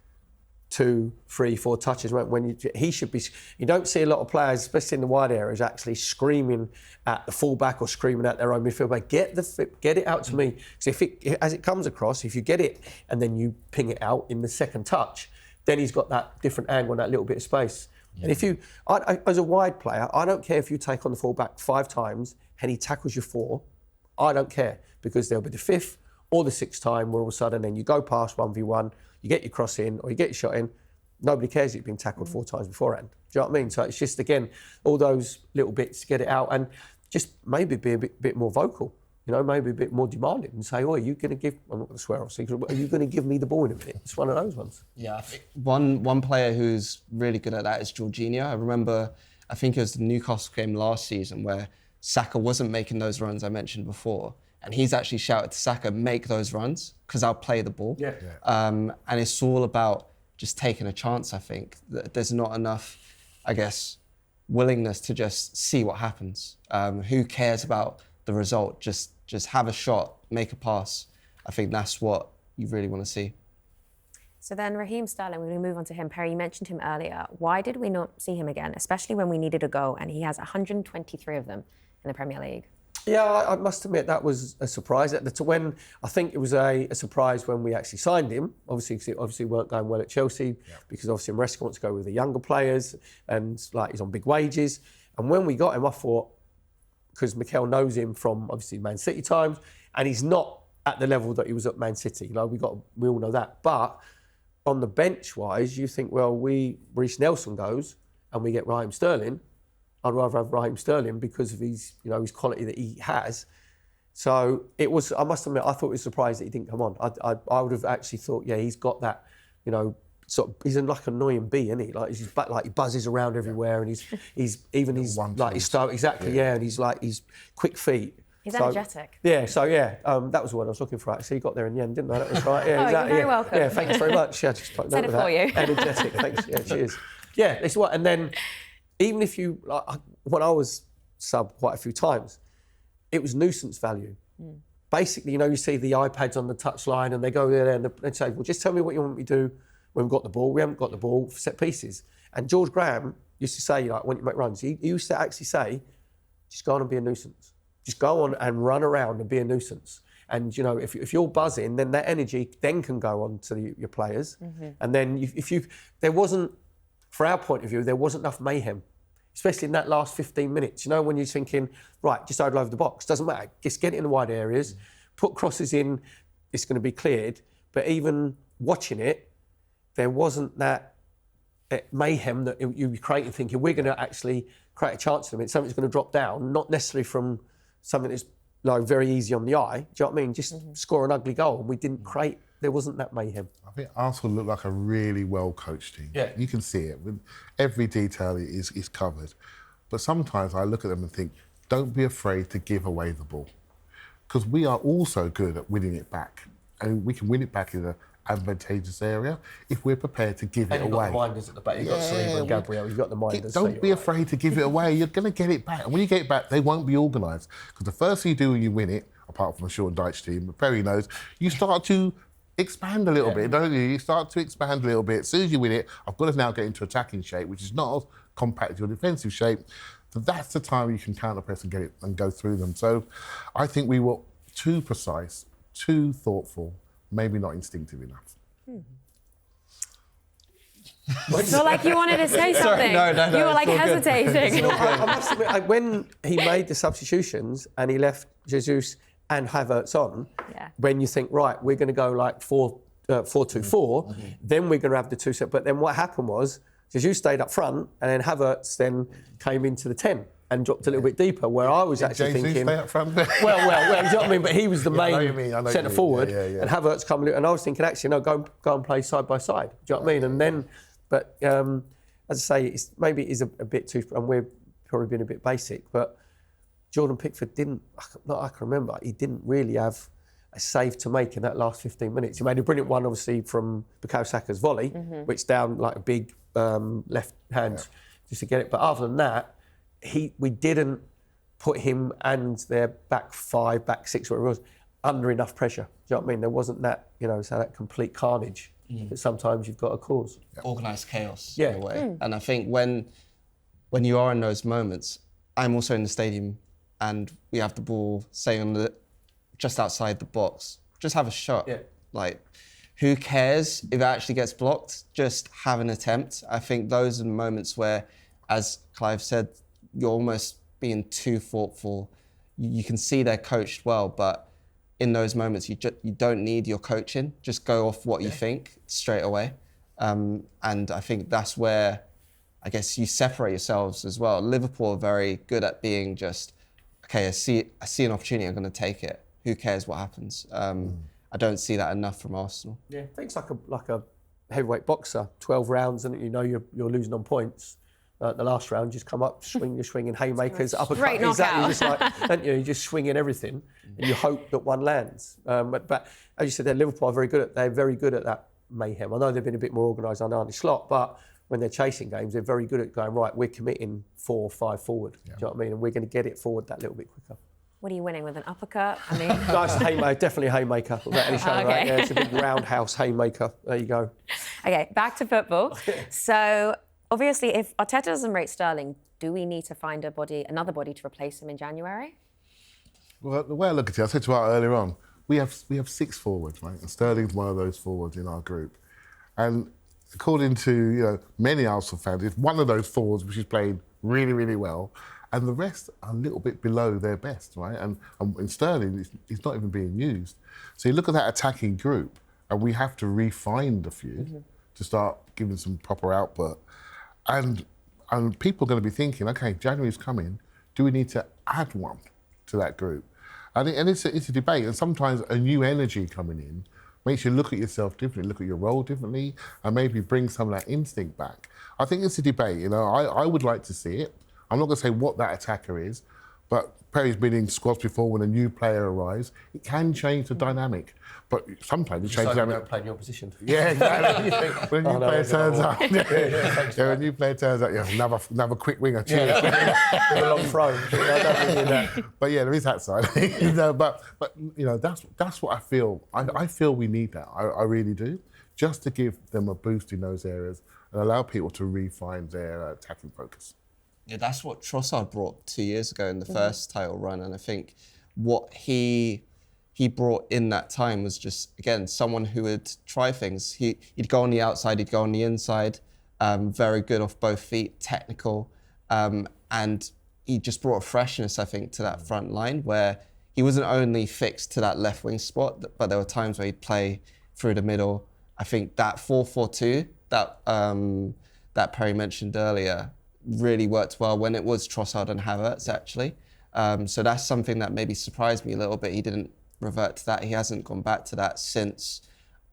2, 3, 4 touches. When he should be, you don't see a lot of players, especially in the wide areas, actually screaming at the fullback or screaming at their own midfield. But get it out to me. Because as it comes across, if you get it and then you ping it out in the second touch, then he's got that different angle and that little bit of space. Yeah. And if you, as a wide player, I don't care if you take on the fullback 5 times and he tackles you 4. I don't care, because there'll be the 5th or the 6th time where all of a sudden then you go past 1v1, you get your cross in or you get your shot in. Nobody cares that you've been tackled 4 times beforehand. Do you know what I mean? So it's just, again, all those little bits to get it out, and just maybe be a bit more vocal. You know, maybe a bit more demanding and say, "Oh, are you going to give?" I'm not going to swear, obviously. Are you going to give me the ball in a minute? It's one of those ones. Yeah, I think one player who's really good at that is Jorginho. I remember, I think it was the Newcastle game last season where Saka wasn't making those runs I mentioned before, and he's actually shouted to Saka, "Make those runs because I'll play the ball." Yeah. And it's all about just taking a chance. I think there's not enough, I guess, willingness to just see what happens. Who cares about the result? Just have a shot, make a pass. I think that's what you really want to see. So then Raheem Sterling, we're going to move on to him. Perry, you mentioned him earlier. Why did we not see him again, especially when we needed a goal, and he has 123 of them in the Premier League? Yeah, I must admit that was a surprise. When I think it was a surprise when we actually signed him. Obviously, because it obviously weren't going well at Chelsea, because obviously Maresca wants to go with the younger players, and like he's on big wages. And when we got him, I thought, because Mikel knows him from obviously Man City times, and he's not at the level that he was at Man City. You know, we all know that. But on the bench wise, you think, well, Reece Nelson goes and we get Raheem Sterling. I'd rather have Raheem Sterling because of his quality that he has. So it was. I must admit, I thought it was a surprise that he didn't come on. I would have actually thought, yeah, he's got that, sort of, he's like an annoying bee, isn't he? Like he buzzes around everywhere, and he's style exactly, and he's quick feet. He's energetic. Yeah, that was the word I was looking for. Actually, you got there in the end, didn't I? That was right. Yeah, exactly. You're very welcome. Yeah, thanks very much. Yeah, just said it for you. Energetic. Thanks. Yeah, cheers. Yeah, it's what. And then, even if you, when I was sub quite a few times, it was nuisance value. Basically, you see the iPads on the touchline, and they go there and they say, "Well, just tell me what you want me to do when we've got the ball." We haven't got the ball for set pieces. And George Graham used to say, when you make runs, he used to actually say, "Just go on and be a nuisance. Just go on and run around and be a nuisance." And if you're buzzing, then that energy then can go on to your players. And then there wasn't, for our point of view, there wasn't enough mayhem, especially in that last 15 minutes. When you're thinking, right, just over the box, doesn't matter, just get it in the wide areas, put crosses in, it's going to be cleared. But even watching it, there wasn't that mayhem that you were creating, thinking we're going to actually create a chance for them. It's something that's going to drop down, not necessarily from something that's very easy on the eye. Do you know what I mean? Just score an ugly goal. And we didn't create, there wasn't that mayhem. I think Arsenal looked like a really well-coached team. Yeah. You can see it. With every detail is covered. But sometimes I look at them and think, don't be afraid to give away the ball. Because we are also good at winning it back. And we can win it back in an advantageous area if we're prepared to give it away. You've got the minders at the back. You've got Saliba and Gabriel. You've got the minders. Don't be afraid to give it away. You're going to get it back. And when you get it back, they won't be organised. Because the first thing you do when you win it, apart from a Sean Dyche team, Perry knows, you start to expand a little bit, don't you? You start to expand a little bit. As soon as you win it, I've got to now get into attacking shape, which is not as compact as your defensive shape. So that's the time you can counter-press and get it and go through them. So I think we were too precise, too thoughtful, maybe not instinctive enough. I feel like you wanted to say something. No, you were like hesitating. I must admit, when he made the substitutions and he left Jesus and Havertz on, when you think, right, we're going to go like 4-2-4, then we're going to have the two set. But then what happened was Jesus stayed up front, and then Havertz then came into the 10 and dropped a little bit deeper, where I was actually thinking... stay up front? well, you know what I mean? But he was the main centre forward, and Havertz coming, and I was thinking, actually, no, go and play side by side. Do you know what I mean? And then, but as I say, maybe it is a bit too, and we're probably being a bit basic, but Jordan Pickford didn't, not I can remember, he didn't really have save to make in that last 15 minutes. He made a brilliant one, obviously, from Bukayo Saka's volley, which down like a big left hand just to get it. But other than that, we didn't put him and their back 5, back 6, whatever it was, under enough pressure. Do you know what I mean? There wasn't that, so that complete carnage that sometimes you've got to cause. Organised chaos in a way. And I think when you are in those moments, I'm also in the stadium and we have the ball, say, just outside the box. Just have a shot. Yeah. Like, who cares if it actually gets blocked? Just have an attempt. I think those are the moments where, as Clive said, you're almost being too thoughtful. You can see they're coached well, but in those moments, you don't need your coaching. Just go off what you think straight away. And I think that's where, I guess, you separate yourselves as well. Liverpool are very good at being just, okay, I see an opportunity, I'm going to take it. Who cares what happens? I don't see that enough from Arsenal. Yeah, I think it's like a heavyweight boxer. 12 rounds, and you're losing on points. The last round, just come up, you're swinging haymakers, uppercut. Exactly, just like, don't you? You're just swinging everything, and you hope that one lands. But as you said, Liverpool are very good at that mayhem. I know they've been a bit more organised under Arne Slot, but when they're chasing games, they're very good at going, right, we're committing 4 or 5 forward. Do you know what I mean? And we're going to get it forward that little bit quicker. What are you winning with, an uppercut? I mean, Nice haymaker, definitely a haymaker. Without any shadow, right? Yeah, it's a big roundhouse haymaker. There you go. Okay, back to football. So obviously, if Arteta doesn't rate Sterling, do we need to find another body to replace him in January? Well, the way I look at it, I said to you earlier on, we have 6 forwards, right? And Sterling's one of those forwards in our group. And according to many Arsenal fans, it's one of those forwards which is playing really, really well, and the rest are a little bit below their best, right? And in Sterling, he's not even being used. So you look at that attacking group, and we have to refine a few to start giving some proper output. And people are going to be thinking, okay, January's coming, do we need to add one to that group? And it's a debate, and sometimes a new energy coming in makes you look at yourself differently, look at your role differently, and maybe bring some of that instinct back. I think it's a debate, I would like to see it. I'm not going to say what that attacker is, but Perry's been in squads before when a new player arrives. It can change the dynamic, but sometimes it changes the dynamic. Don't play in your position. Yeah, exactly. When a new player turns up, when a new player turns up, another quick winger. With a long throw. But yeah, there is that side. But that's what I feel. I feel we need that. I really do, just to give them a boost in those areas and allow people to refine their attacking focus. Yeah, that's what Trossard brought 2 years ago in the first title run, and I think what he brought in that time was just, again, someone who would try things. He'd go on the outside, he'd go on the inside, very good off both feet, technical, and he just brought a freshness, I think, to that front line where he wasn't only fixed to that left wing spot, but there were times where he'd play through the middle. I think that 4-4-2 that Perry mentioned earlier really worked well when it was Trossard and Havertz, actually. So that's something that maybe surprised me a little bit. He didn't revert to that. He hasn't gone back to that since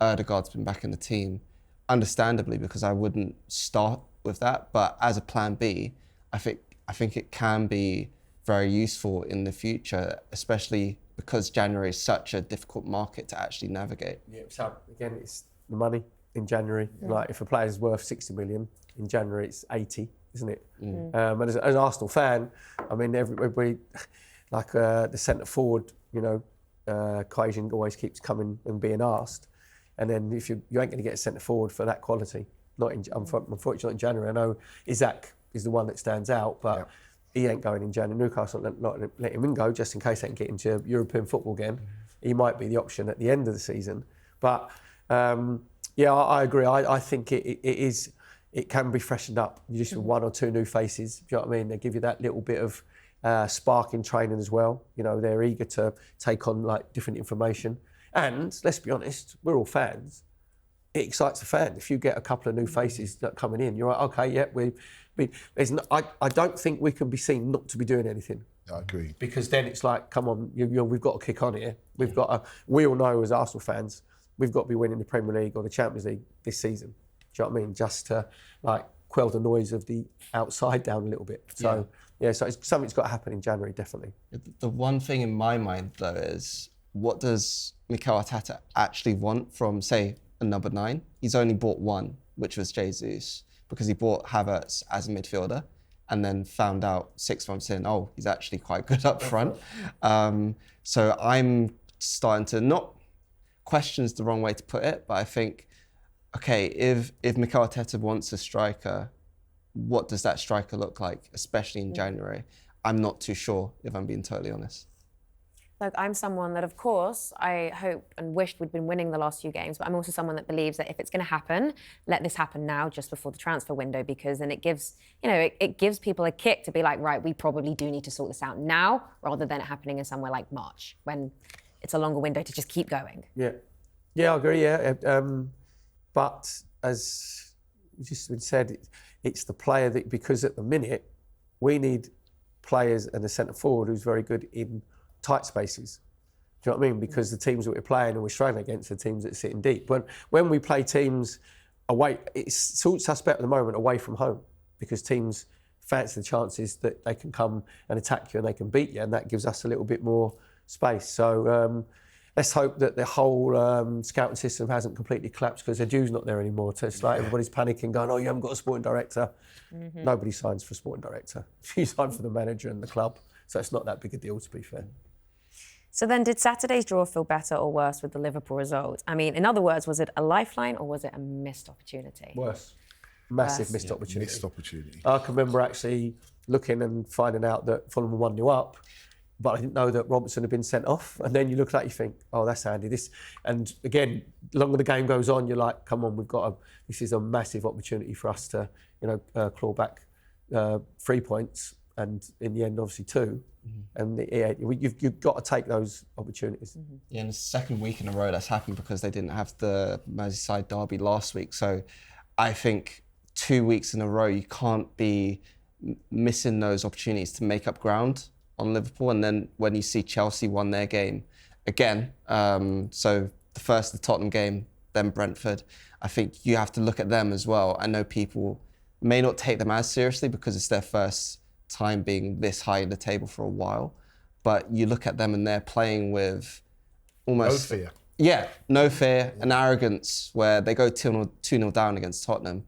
Ødegaard's been back in the team. Understandably, because I wouldn't start with that. But as a plan B, I think it can be very useful in the future, especially because January is such a difficult market to actually navigate. Yeah, so again, it's the money in January. Like if a player's worth 60 million, in January it's 80. Isn't it? And as an Arsenal fan, I mean, everybody, like the centre forward, Kaijin always keeps coming and being asked. And then if you ain't going to get a centre forward for that quality, unfortunately not in January. I know Isaac is the one that stands out, but he ain't going in January. Newcastle not let him go just in case they can get into European football again. He might be the option at the end of the season. But I agree. I think it can be freshened up. You just with 1 or 2 new faces. Do you know what I mean? They give you that little bit of spark in training as well. They're eager to take on like different information. And let's be honest, we're all fans. It excites the fan. If you get a couple of new faces that coming in, you're like, okay, yeah, I don't think we can be seen not to be doing anything. I agree. Because then it's like, come on, we've got to kick on here. We all know as Arsenal fans, we've got to be winning the Premier League or the Champions League this season. Do you know what I mean? Just to quell the noise of the outside down a little bit. So so something's got to happen in January, definitely. The one thing in my mind though is what does Mikel Arteta actually want from, say, a number 9? He's only bought one, which was Jesus, because he bought Havertz as a midfielder and then found out 6 months in, oh, he's actually quite good up front. So I'm starting to, not question's the wrong way to put it, but I think, okay, if Mikel Arteta wants a striker, what does that striker look like, especially in January? I'm not too sure, if I'm being totally honest. Look, I'm someone that, of course, I hope and wished we'd been winning the last few games, but I'm also someone that believes that if it's going to happen, let this happen now, just before the transfer window, because then it gives, it gives people a kick to be like, right, we probably do need to sort this out now, rather than it happening in somewhere like March, when it's a longer window to just keep going. Yeah, I agree, yeah. But as just been said, it's the player that, because at the minute, we need players and a centre forward who's very good in tight spaces. Do you know what I mean? Because the teams that we're playing and we're struggling against are teams that are sitting deep. When we play teams away, it suits us better at the moment away from home, because teams fancy the chances that they can come and attack you and they can beat you, and that gives us a little bit more space. So let's hope that the whole scouting system hasn't completely collapsed, because Edu's not there anymore. So it's like everybody's panicking, going, oh, you haven't got a sporting director. Nobody signs for a sporting director. You sign for the manager and the club. So it's not that big a deal, to be fair. So then, did Saturday's draw feel better or worse with the Liverpool result? I mean, in other words, was it a lifeline or was it a missed opportunity? Worse. Massive missed opportunity. Missed opportunity. I can remember actually looking and finding out that Fulham were 1-0 up, but I didn't know that Robertson had been sent off. And then you look at that, you think, oh, that's handy. And again, the longer the game goes on, you're like, come on, this is a massive opportunity for us to, claw back 3 points. And in the end, obviously 2. And you've got to take those opportunities. Yeah, and the second week in a row that's happened because they didn't have the Merseyside derby last week. So I think 2 weeks in a row, you can't be missing those opportunities to make up ground on Liverpool. And then when you see Chelsea won their game again, so the Tottenham game, then Brentford, I think you have to look at them as well. I know people may not take them as seriously because it's their first time being this high in the table for a while, but you look at them and they're playing with almost... No fear. Yeah, no fear, an arrogance where they go 2-0 down against Tottenham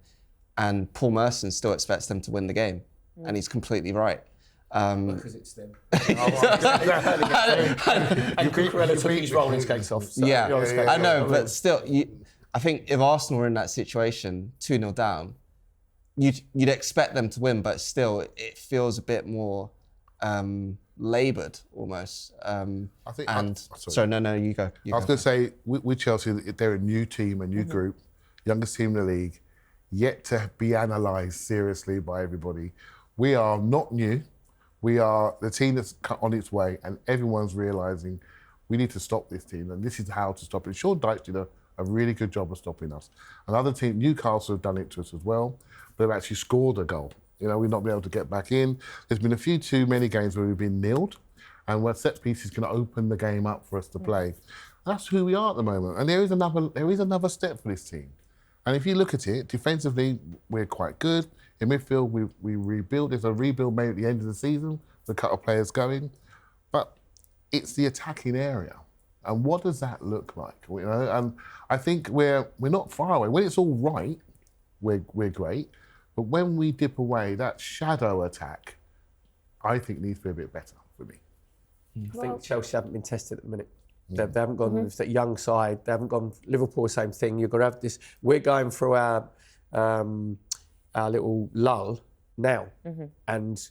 and Paul Merson still expects them to win the game. And he's completely right. Because it's them. And Cucurella took his rolling skates off. So I know, but still, I think if Arsenal were in that situation, 2-0 down, you'd expect them to win, but still, it feels a bit more laboured almost. You go. I was going to say, with Chelsea, they're a new team, a new group, youngest team in the league, yet to be analysed seriously by everybody. We are not new. We are the team that's on its way, and everyone's realising we need to stop this team, and this is how to stop it. Sean Dyche did a really good job of stopping us. Another team, Newcastle, have done it to us as well. They've actually scored a goal. We've not been able to get back in. There's been a few too many games where we've been nilled, and where set pieces can open the game up for us to play. That's who we are at the moment. And there is another step for this team. And if you look at it, defensively, we're quite good. In midfield, we rebuild. There's a rebuild made at the end of the season, with a couple of players going. But it's the attacking area. And what does that look like? And I think we're not far away. When it's all right, we're great. But when we dip away, that shadow attack, I think needs to be a bit better for me. I think Chelsea haven't been tested at the minute. They haven't gone with that young side. They haven't gone Liverpool, same thing. You've got to have this. We're going through our little lull now. And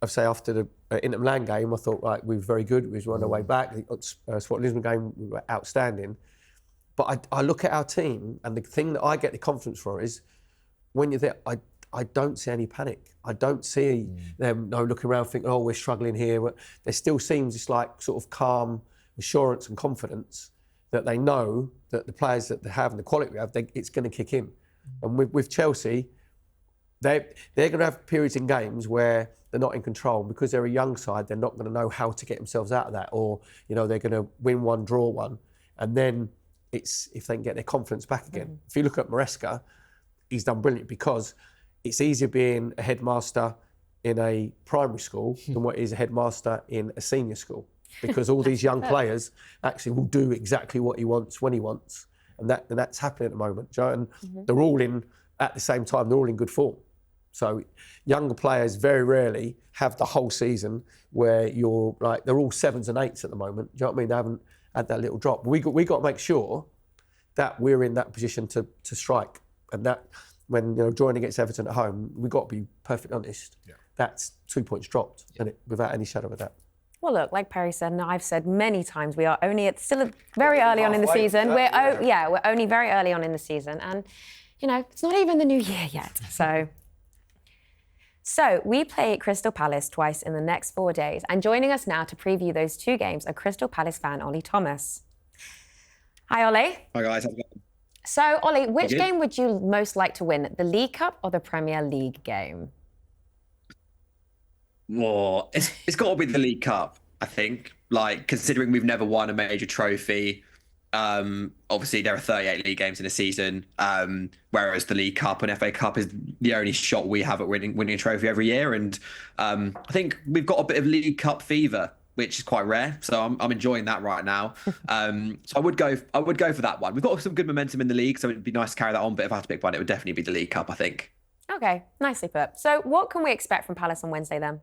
I'd say after the Inter Milan game, I thought, right, we were very good. We were on our way back. The Sport Lisbon game, we were outstanding. But I look at our team, and the thing that I get the confidence for is when you're there, I don't see any panic. I don't see them looking around thinking, oh, we're struggling here. There still seems this like sort of calm assurance and confidence that they know that the players that they have and the quality we have, it's going to kick in. And with Chelsea, they're going to have periods in games where they're not in control because they're a young side. They're not going to know how to get themselves out of that, or they're going to win one, draw one, and then it's if they can get their confidence back again. If you look at Maresca, he's done brilliant because it's easier being a headmaster in a primary school than what is a headmaster in a senior school. because all these young players actually will do exactly what he wants when he wants, and that's happening at the moment. And they're all in at the same time. They're all in good form. So younger players very rarely have the whole season where you're like, they're all 7s and 8s at the moment. Do you know what I mean? They haven't had that little drop. We got to make sure that we're in that position to strike, and that when drawing against Everton at home, we've got to be perfectly honest. Yeah. That's 2 points dropped, and without any shadow of a doubt. Well, look, like Perry said, and I've said many times, we are only very early on in the season. We're only very early on in the season, and it's not even the new year yet. So we play Crystal Palace twice in the next 4 days, and joining us now to preview those 2 games are Crystal Palace fan Ollie Thomas. Hi, Ollie. Hi guys. How's it going? So, Ollie, which game would you most like to win, the League Cup or the Premier League game? Well, it's got to be the League Cup, I think. Like, considering we've never won a major trophy, obviously there are 38 league games in a season, whereas the League Cup and FA Cup is the only shot we have at winning a trophy every year. And I think we've got a bit of League Cup fever, which is quite rare. So I'm enjoying that right now. So I would go for that one. We've got some good momentum in the league, so it'd be nice to carry that on. But if I had to pick one, it would definitely be the League Cup, I think. Okay, nicely put. So what can we expect from Palace on Wednesday then?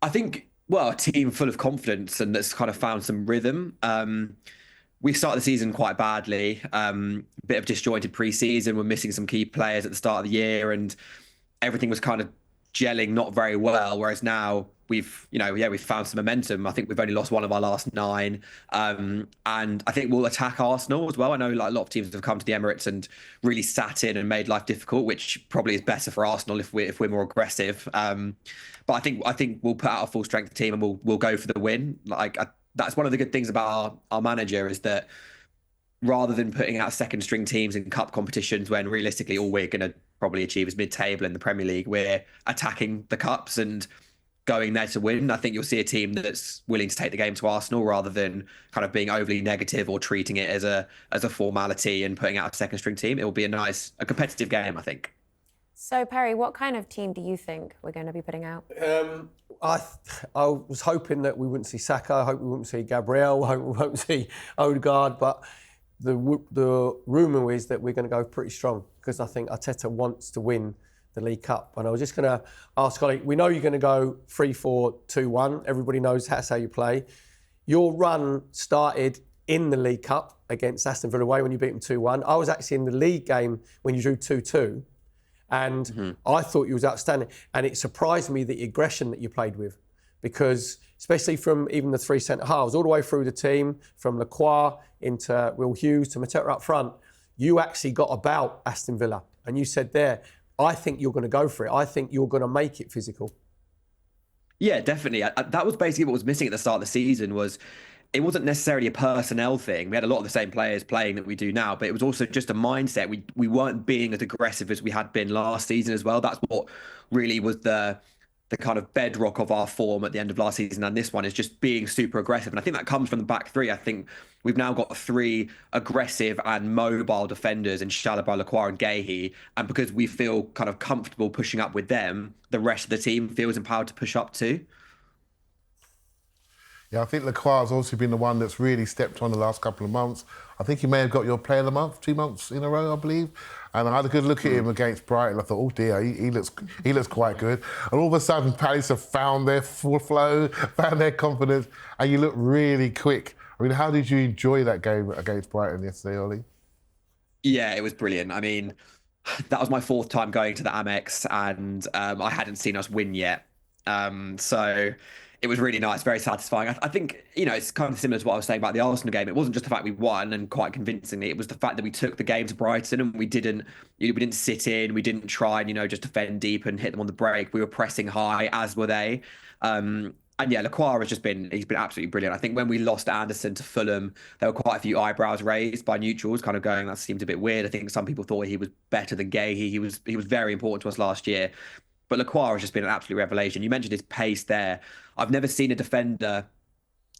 I think, well, a team full of confidence and that's kind of found some rhythm. We started the season quite badly. Bit of disjointed pre-season. We're missing some key players at the start of the year, and everything was kind of gelling not very well. Whereas now we've found some momentum. I think we've only lost one of our last 9, and I think we'll attack Arsenal as well. I know like a lot of teams have come to the Emirates and really sat in and made life difficult, which probably is better for Arsenal if we're more aggressive. But I think we'll put out a full strength team and we'll go for the win. That's one of the good things about our manager, is that rather than putting out second string teams in cup competitions when realistically all we're going to probably achieve is mid-table in the Premier League, we're attacking the cups and going there to win. I think you'll see a team that's willing to take the game to Arsenal rather than kind of being overly negative or treating it as a formality and putting out a second string team. It will be a competitive game, I think. So, Perry, what kind of team do you think we're going to be putting out? I was hoping that we wouldn't see Saka. I hope we wouldn't see Gabriel. I hope we won't see Odegaard. But the rumour is that we're going to go pretty strong, because I think Arteta wants to win the League Cup. And I was just going to ask Ollie, we know you're going to go 3-4-2-1. Everybody knows that's how you play. Your run started in the League Cup against Aston Villa away when you beat them 2-1. I was actually in the league game when you drew 2-2. And I thought you was outstanding. And it surprised me the aggression that you played with, because especially from even the 3 centre-halves, all the way through the team, from Lacroix into Will Hughes to Mateta up front, you actually got about Aston Villa. And you said there, I think you're going to go for it. I think you're going to make it physical. Yeah, definitely. That was basically what was missing at the start of the season. Was it wasn't necessarily a personnel thing. We had a lot of the same players playing that we do now, but it was also just a mindset. We weren't being as aggressive as we had been last season as well. That's what really was the kind of bedrock of our form at the end of last season. And this one is just being super aggressive. And I think that comes from the back 3. I think we've now got 3 aggressive and mobile defenders in Chalobah, Lacroix and Guéhi. And because we feel kind of comfortable pushing up with them, the rest of the team feels empowered to push up too. Yeah, I think Lacroix has also been the one that's really stepped on the last couple of months. I think he may have got your Player of the Month 2 months in a row, I believe. And I had a good look at him against Brighton. I thought, oh dear, he looks quite good. And all of a sudden, Palace have found their full flow, found their confidence, and you look really quick. I mean, how did you enjoy that game against Brighton yesterday, Ollie? Yeah, it was brilliant. I mean, that was my 4th time going to the Amex, and I hadn't seen us win yet. So it was really nice, very satisfying. I think, it's kind of similar to what I was saying about the Arsenal game. It wasn't just the fact we won, and quite convincingly, it was the fact that we took the game to Brighton and we didn't sit in, we didn't try and, just defend deep and hit them on the break. We were pressing high, as were they. And yeah, Lacroix he's been absolutely brilliant. I think when we lost Anderson to Fulham, there were quite a few eyebrows raised by neutrals, kind of going, that seemed a bit weird. I think some people thought he was better than Guéhi. He was very important to us last year. But Lacroix has just been an absolute revelation. You mentioned his pace there. I've never seen a defender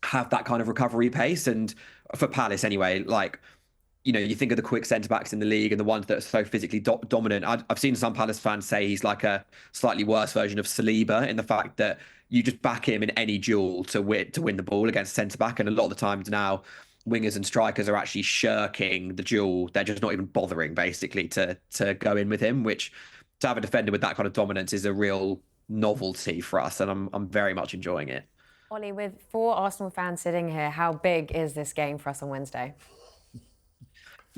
have that kind of recovery pace. And for Palace anyway, you think of the quick centre-backs in the league and the ones that are so physically dominant. I've seen some Palace fans say he's like a slightly worse version of Saliba in the fact that you just back him in any duel to win the ball against centre-back. And a lot of the times now, wingers and strikers are actually shirking the duel. They're just not even bothering, basically, to go in with him, which to have a defender with that kind of dominance is a real novelty for us. And I'm very much enjoying it. Ollie, with 4 Arsenal fans sitting here, how big is this game for us on Wednesday?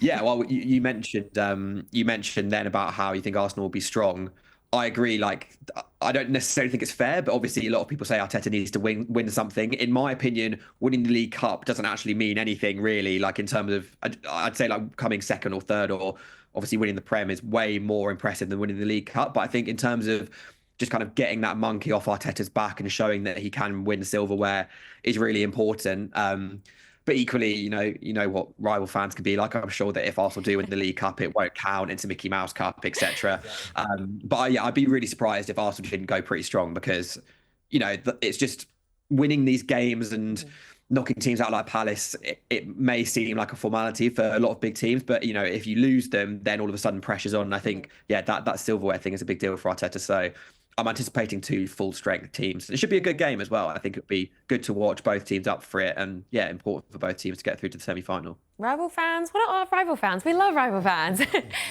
Yeah, well, you mentioned then about how you think Arsenal will be strong. I agree. Like, I don't necessarily think it's fair, but obviously a lot of people say Arteta needs to win something. In my opinion, winning the League Cup doesn't actually mean anything really. Like in terms of, I'd say like coming second or third, or obviously winning the Prem is way more impressive than winning the League Cup. But I think in terms of just kind of getting that monkey off Arteta's back and showing that he can win silverware is really important. But equally, you know what rival fans can be like. I'm sure that if Arsenal do win the League Cup, it won't count into Mickey Mouse Cup, etc. But yeah, I'd be really surprised if Arsenal didn't go pretty strong because, it's just winning these games and knocking teams out like Palace. It may seem like a formality for a lot of big teams, but if you lose them, then all of a sudden pressure's on. And I think that silverware thing is a big deal for Arteta. So I'm anticipating 2 full-strength teams. It should be a good game as well. I think it'd be good to watch both teams up for it, and important for both teams to get through to the semi-final. Rival fans? What are rival fans? We love rival fans.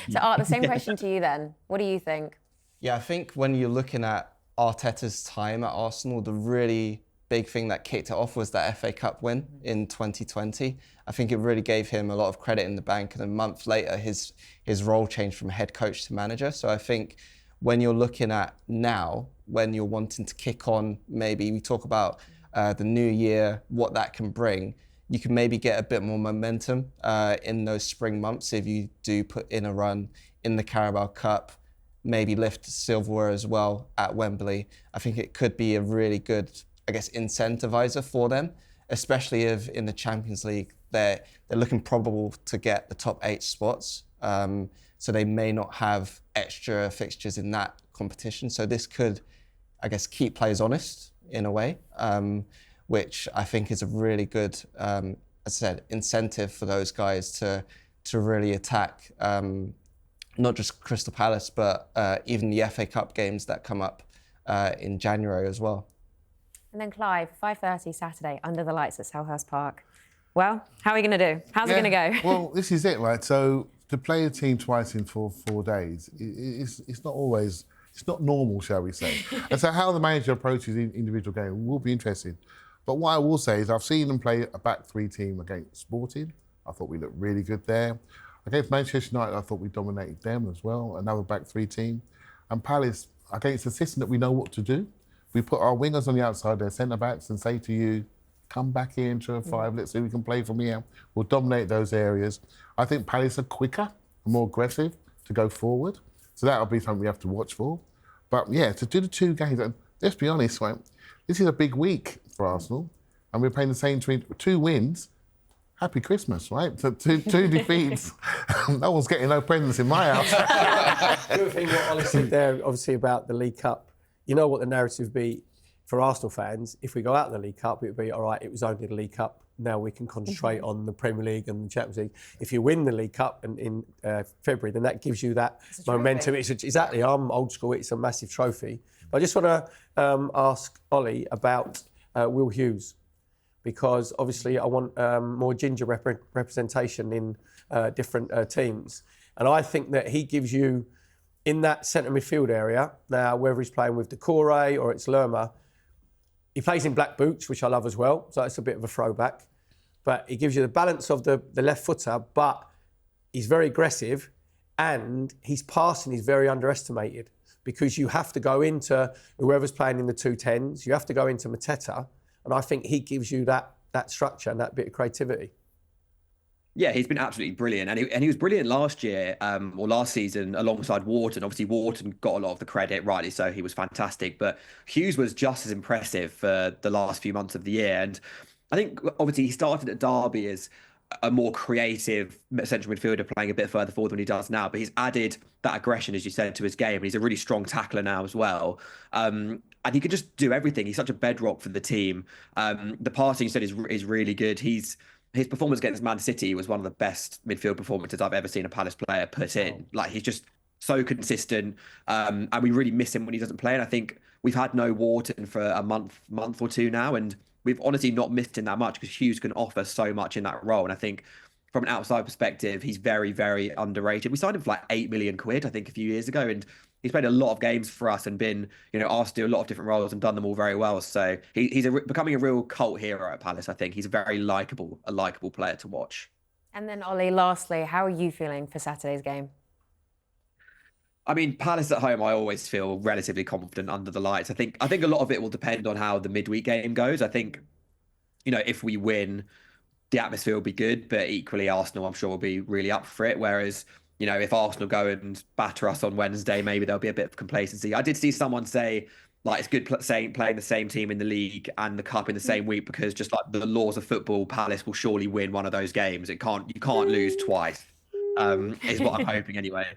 So, Art, the same question to you then. What do you think? Yeah, I think when you're looking at Arteta's time at Arsenal, the really big thing that kicked it off was that FA Cup win in 2020. I think it really gave him a lot of credit in the bank, and a month later, his role changed from head coach to manager. So I think when you're looking at now, when you're wanting to kick on, maybe we talk about the new year, what that can bring, you can maybe get a bit more momentum in those spring months if you do put in a run in the Carabao Cup, maybe lift silverware as well at Wembley. I think it could be a really good, incentivizer for them, especially if in the Champions League they're looking probable to get the top 8 spots. So they may not have extra fixtures in that competition. So this could, keep players honest in a way, which I think is a really good, as I said, incentive for those guys to really attack not just Crystal Palace, but even the FA Cup games that come up in January as well. And then Clive, 5:30 Saturday, under the lights at Selhurst Park. Well, how are we going to do? How's it going to go? Well, this is it, right? So to play a team twice in 4 days, it's not normal, shall we say. And so how the manager approaches individual game will be interesting. But what I will say is I've seen them play a back 3 team against Sporting. I thought we looked really good there. Against Manchester United, I thought we dominated them as well, another back 3 team. And Palace, against a system that we know what to do. We put our wingers on the outside, their centre-backs, and say to you, come back here into a 5, let's see if we can play from here. We'll dominate those areas. I think Palace are quicker and more aggressive to go forward. So that'll be something we have to watch for. But yeah, to do the 2 games, and let's be honest, right? This is a big week for Arsenal, and we're playing the same 2 wins. Happy Christmas, right? So 2 defeats. No one's getting no presents in my house. The other thing what Ollie said there, obviously about the League Cup, you know what the narrative would be for Arsenal fans. If we go out in the League Cup, it would be, all right, it was only the League Cup. Now we can concentrate on the Premier League and the Champions League. If you win the League Cup in February, then that gives you that momentum. Exactly, I'm old school, it's a massive trophy. But I just want to ask Ollie about Will Hughes, because obviously I want more ginger representation in different teams. And I think that he gives you, in that centre midfield area, now whether he's playing with Decore or it's Lerma, he plays in black boots, which I love as well, so it's a bit of a throwback. But he gives you the balance of the left footer, but he's very aggressive, and his passing is very underestimated, because you have to go into whoever's playing in the 2-10s, you have to go into Mateta, and I think he gives you that structure and that bit of creativity. Yeah, he's been absolutely brilliant. And he was brilliant last year, or last season, alongside Wharton. Obviously, Wharton got a lot of the credit, rightly so. He was fantastic. But Hughes was just as impressive for the last few months of the year. And I think, obviously, he started at Derby as a more creative central midfielder, playing a bit further forward than he does now. But he's added that aggression, as you said, to his game. And he's a really strong tackler now as well. And he can just do everything. He's such a bedrock for the team. The passing, you said, is really good. He's his performance against Man City was one of the best midfield performances I've ever seen a Palace player put in. Like, he's just so consistent, and we really miss him when he doesn't play. And I think we've had no Wharton for a month or two now, and we've honestly not missed him that much because Hughes can offer so much in that role. And I think from an outside perspective, he's very, very underrated. We signed him for like £8 million, I think, a few years ago, and he's played a lot of games for us and been, asked to do a lot of different roles and done them all very well. So he's becoming a real cult hero at Palace. I think he's a likable player to watch. And then Ollie, lastly, how are you feeling for Saturday's game? I mean, Palace at home, I always feel relatively confident under the lights. I think a lot of it will depend on how the midweek game goes. I think, if we win, the atmosphere will be good, but equally Arsenal, I'm sure, will be really up for it. Whereas, if Arsenal go and batter us on Wednesday, maybe there'll be a bit of complacency. I did see someone say, like, it's good playing the same team in the league and the cup in the same week because just like the laws of football, Palace will surely win one of those games. You can't lose twice, is what I'm hoping anyway.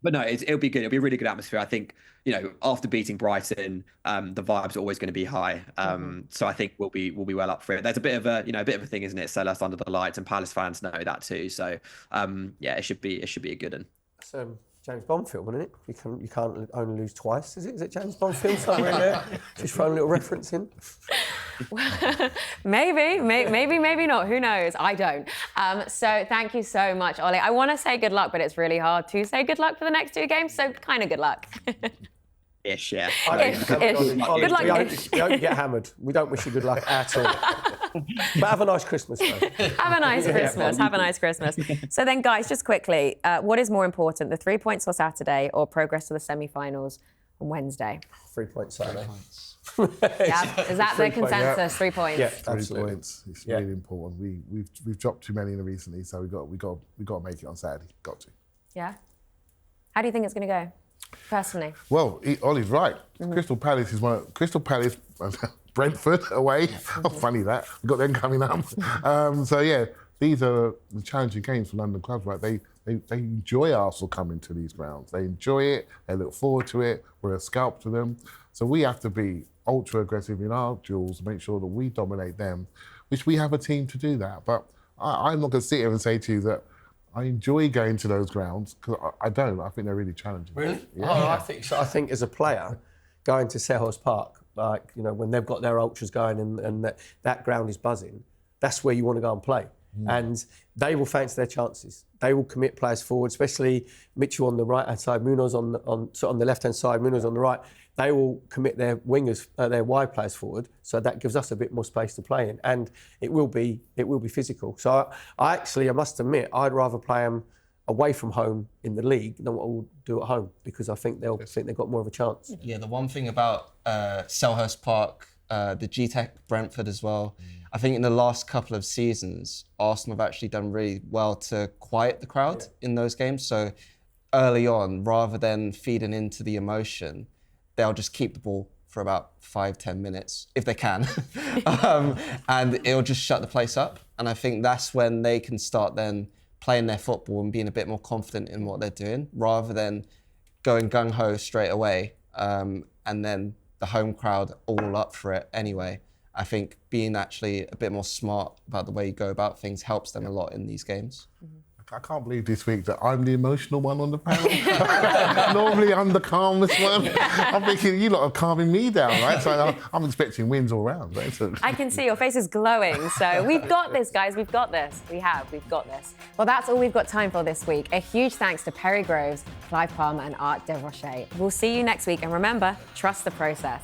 But no, it'll be good. It'll be a really good atmosphere. I think, after beating Brighton, the vibes are always going to be high. So I think we'll be well up for it. There's a bit of a thing, isn't it? Sell us under the lights, and Palace fans know that too. So it should be a good one. It's James Bond film, isn't it? You can't only lose twice. Is it James Bond film somewhere in there? Just throw a little reference in. maybe not. Who knows? I don't. So thank you so much, Ollie. I want to say good luck, but it's really hard to say good luck for the next 2 games. So kind of good luck. Ish, yeah. Good luck. We hope you get hammered. We don't wish you good luck at all. But have a nice Christmas, though. Have a nice Christmas. Have a nice Christmas. So then, guys, just quickly, what is more important, the 3 points on Saturday or progress to the semi-finals on Wednesday? 3 points Saturday. Yeah. Is that the consensus? 3 points. Yeah, 3 absolutely. points. It's really important. We've dropped too many recently, so we got to make it on Saturday. Got to. Yeah. How do you think it's going to go, personally? Well, Ollie's right. Crystal Palace, Brentford away. Oh, funny that. We've got them coming up. So yeah, these are the challenging games for London clubs, right? They enjoy Arsenal coming to these grounds. They enjoy it. They look forward to it. We're a scalp to them. So we have to be ultra aggressive in our duels, make sure that we dominate them, which we have a team to do that. But I'm not going to sit here and say to you that I enjoy going to those grounds, because I don't. I think they're really challenging. Really? Yeah. Oh, I think so. I think as a player, going to Selhurst Park, like, when they've got their ultras going and that ground is buzzing, that's where you want to go and play. And they will fancy their chances. They will commit players forward, especially Mitchell on the right-hand side, Munoz on the left-hand side, Munoz on the right. They will commit their wingers, their wide players forward, so that gives us a bit more space to play in, and it will be physical. So I must admit, I'd rather play them away from home in the league than what we'll do at home, because I think they've got more of a chance. Yeah, the one thing about Selhurst Park, the GTEC Brentford as well, I think in the last couple of seasons, Arsenal have actually done really well to quiet the crowd in those games. So early on, rather than feeding into the emotion, they'll just keep the ball for about 5-10 minutes, if they can. And it'll just shut the place up. And I think that's when they can start then playing their football and being a bit more confident in what they're doing, rather than going gung-ho straight away and then the home crowd all up for it anyway. I think being actually a bit more smart about the way you go about things helps them a lot in these games. I can't believe this week that I'm the emotional one on the panel. Normally I'm the calmest one. I'm thinking, you lot are calming me down, right? So I'm expecting wins all round. Right? So. I can see your face is glowing. So we've got this, guys. We've got this. We've got this. Well, that's all we've got time for this week. A huge thanks to Perry Groves, Clive Palmer and Art de Roché. We'll see you next week. And remember, trust the process.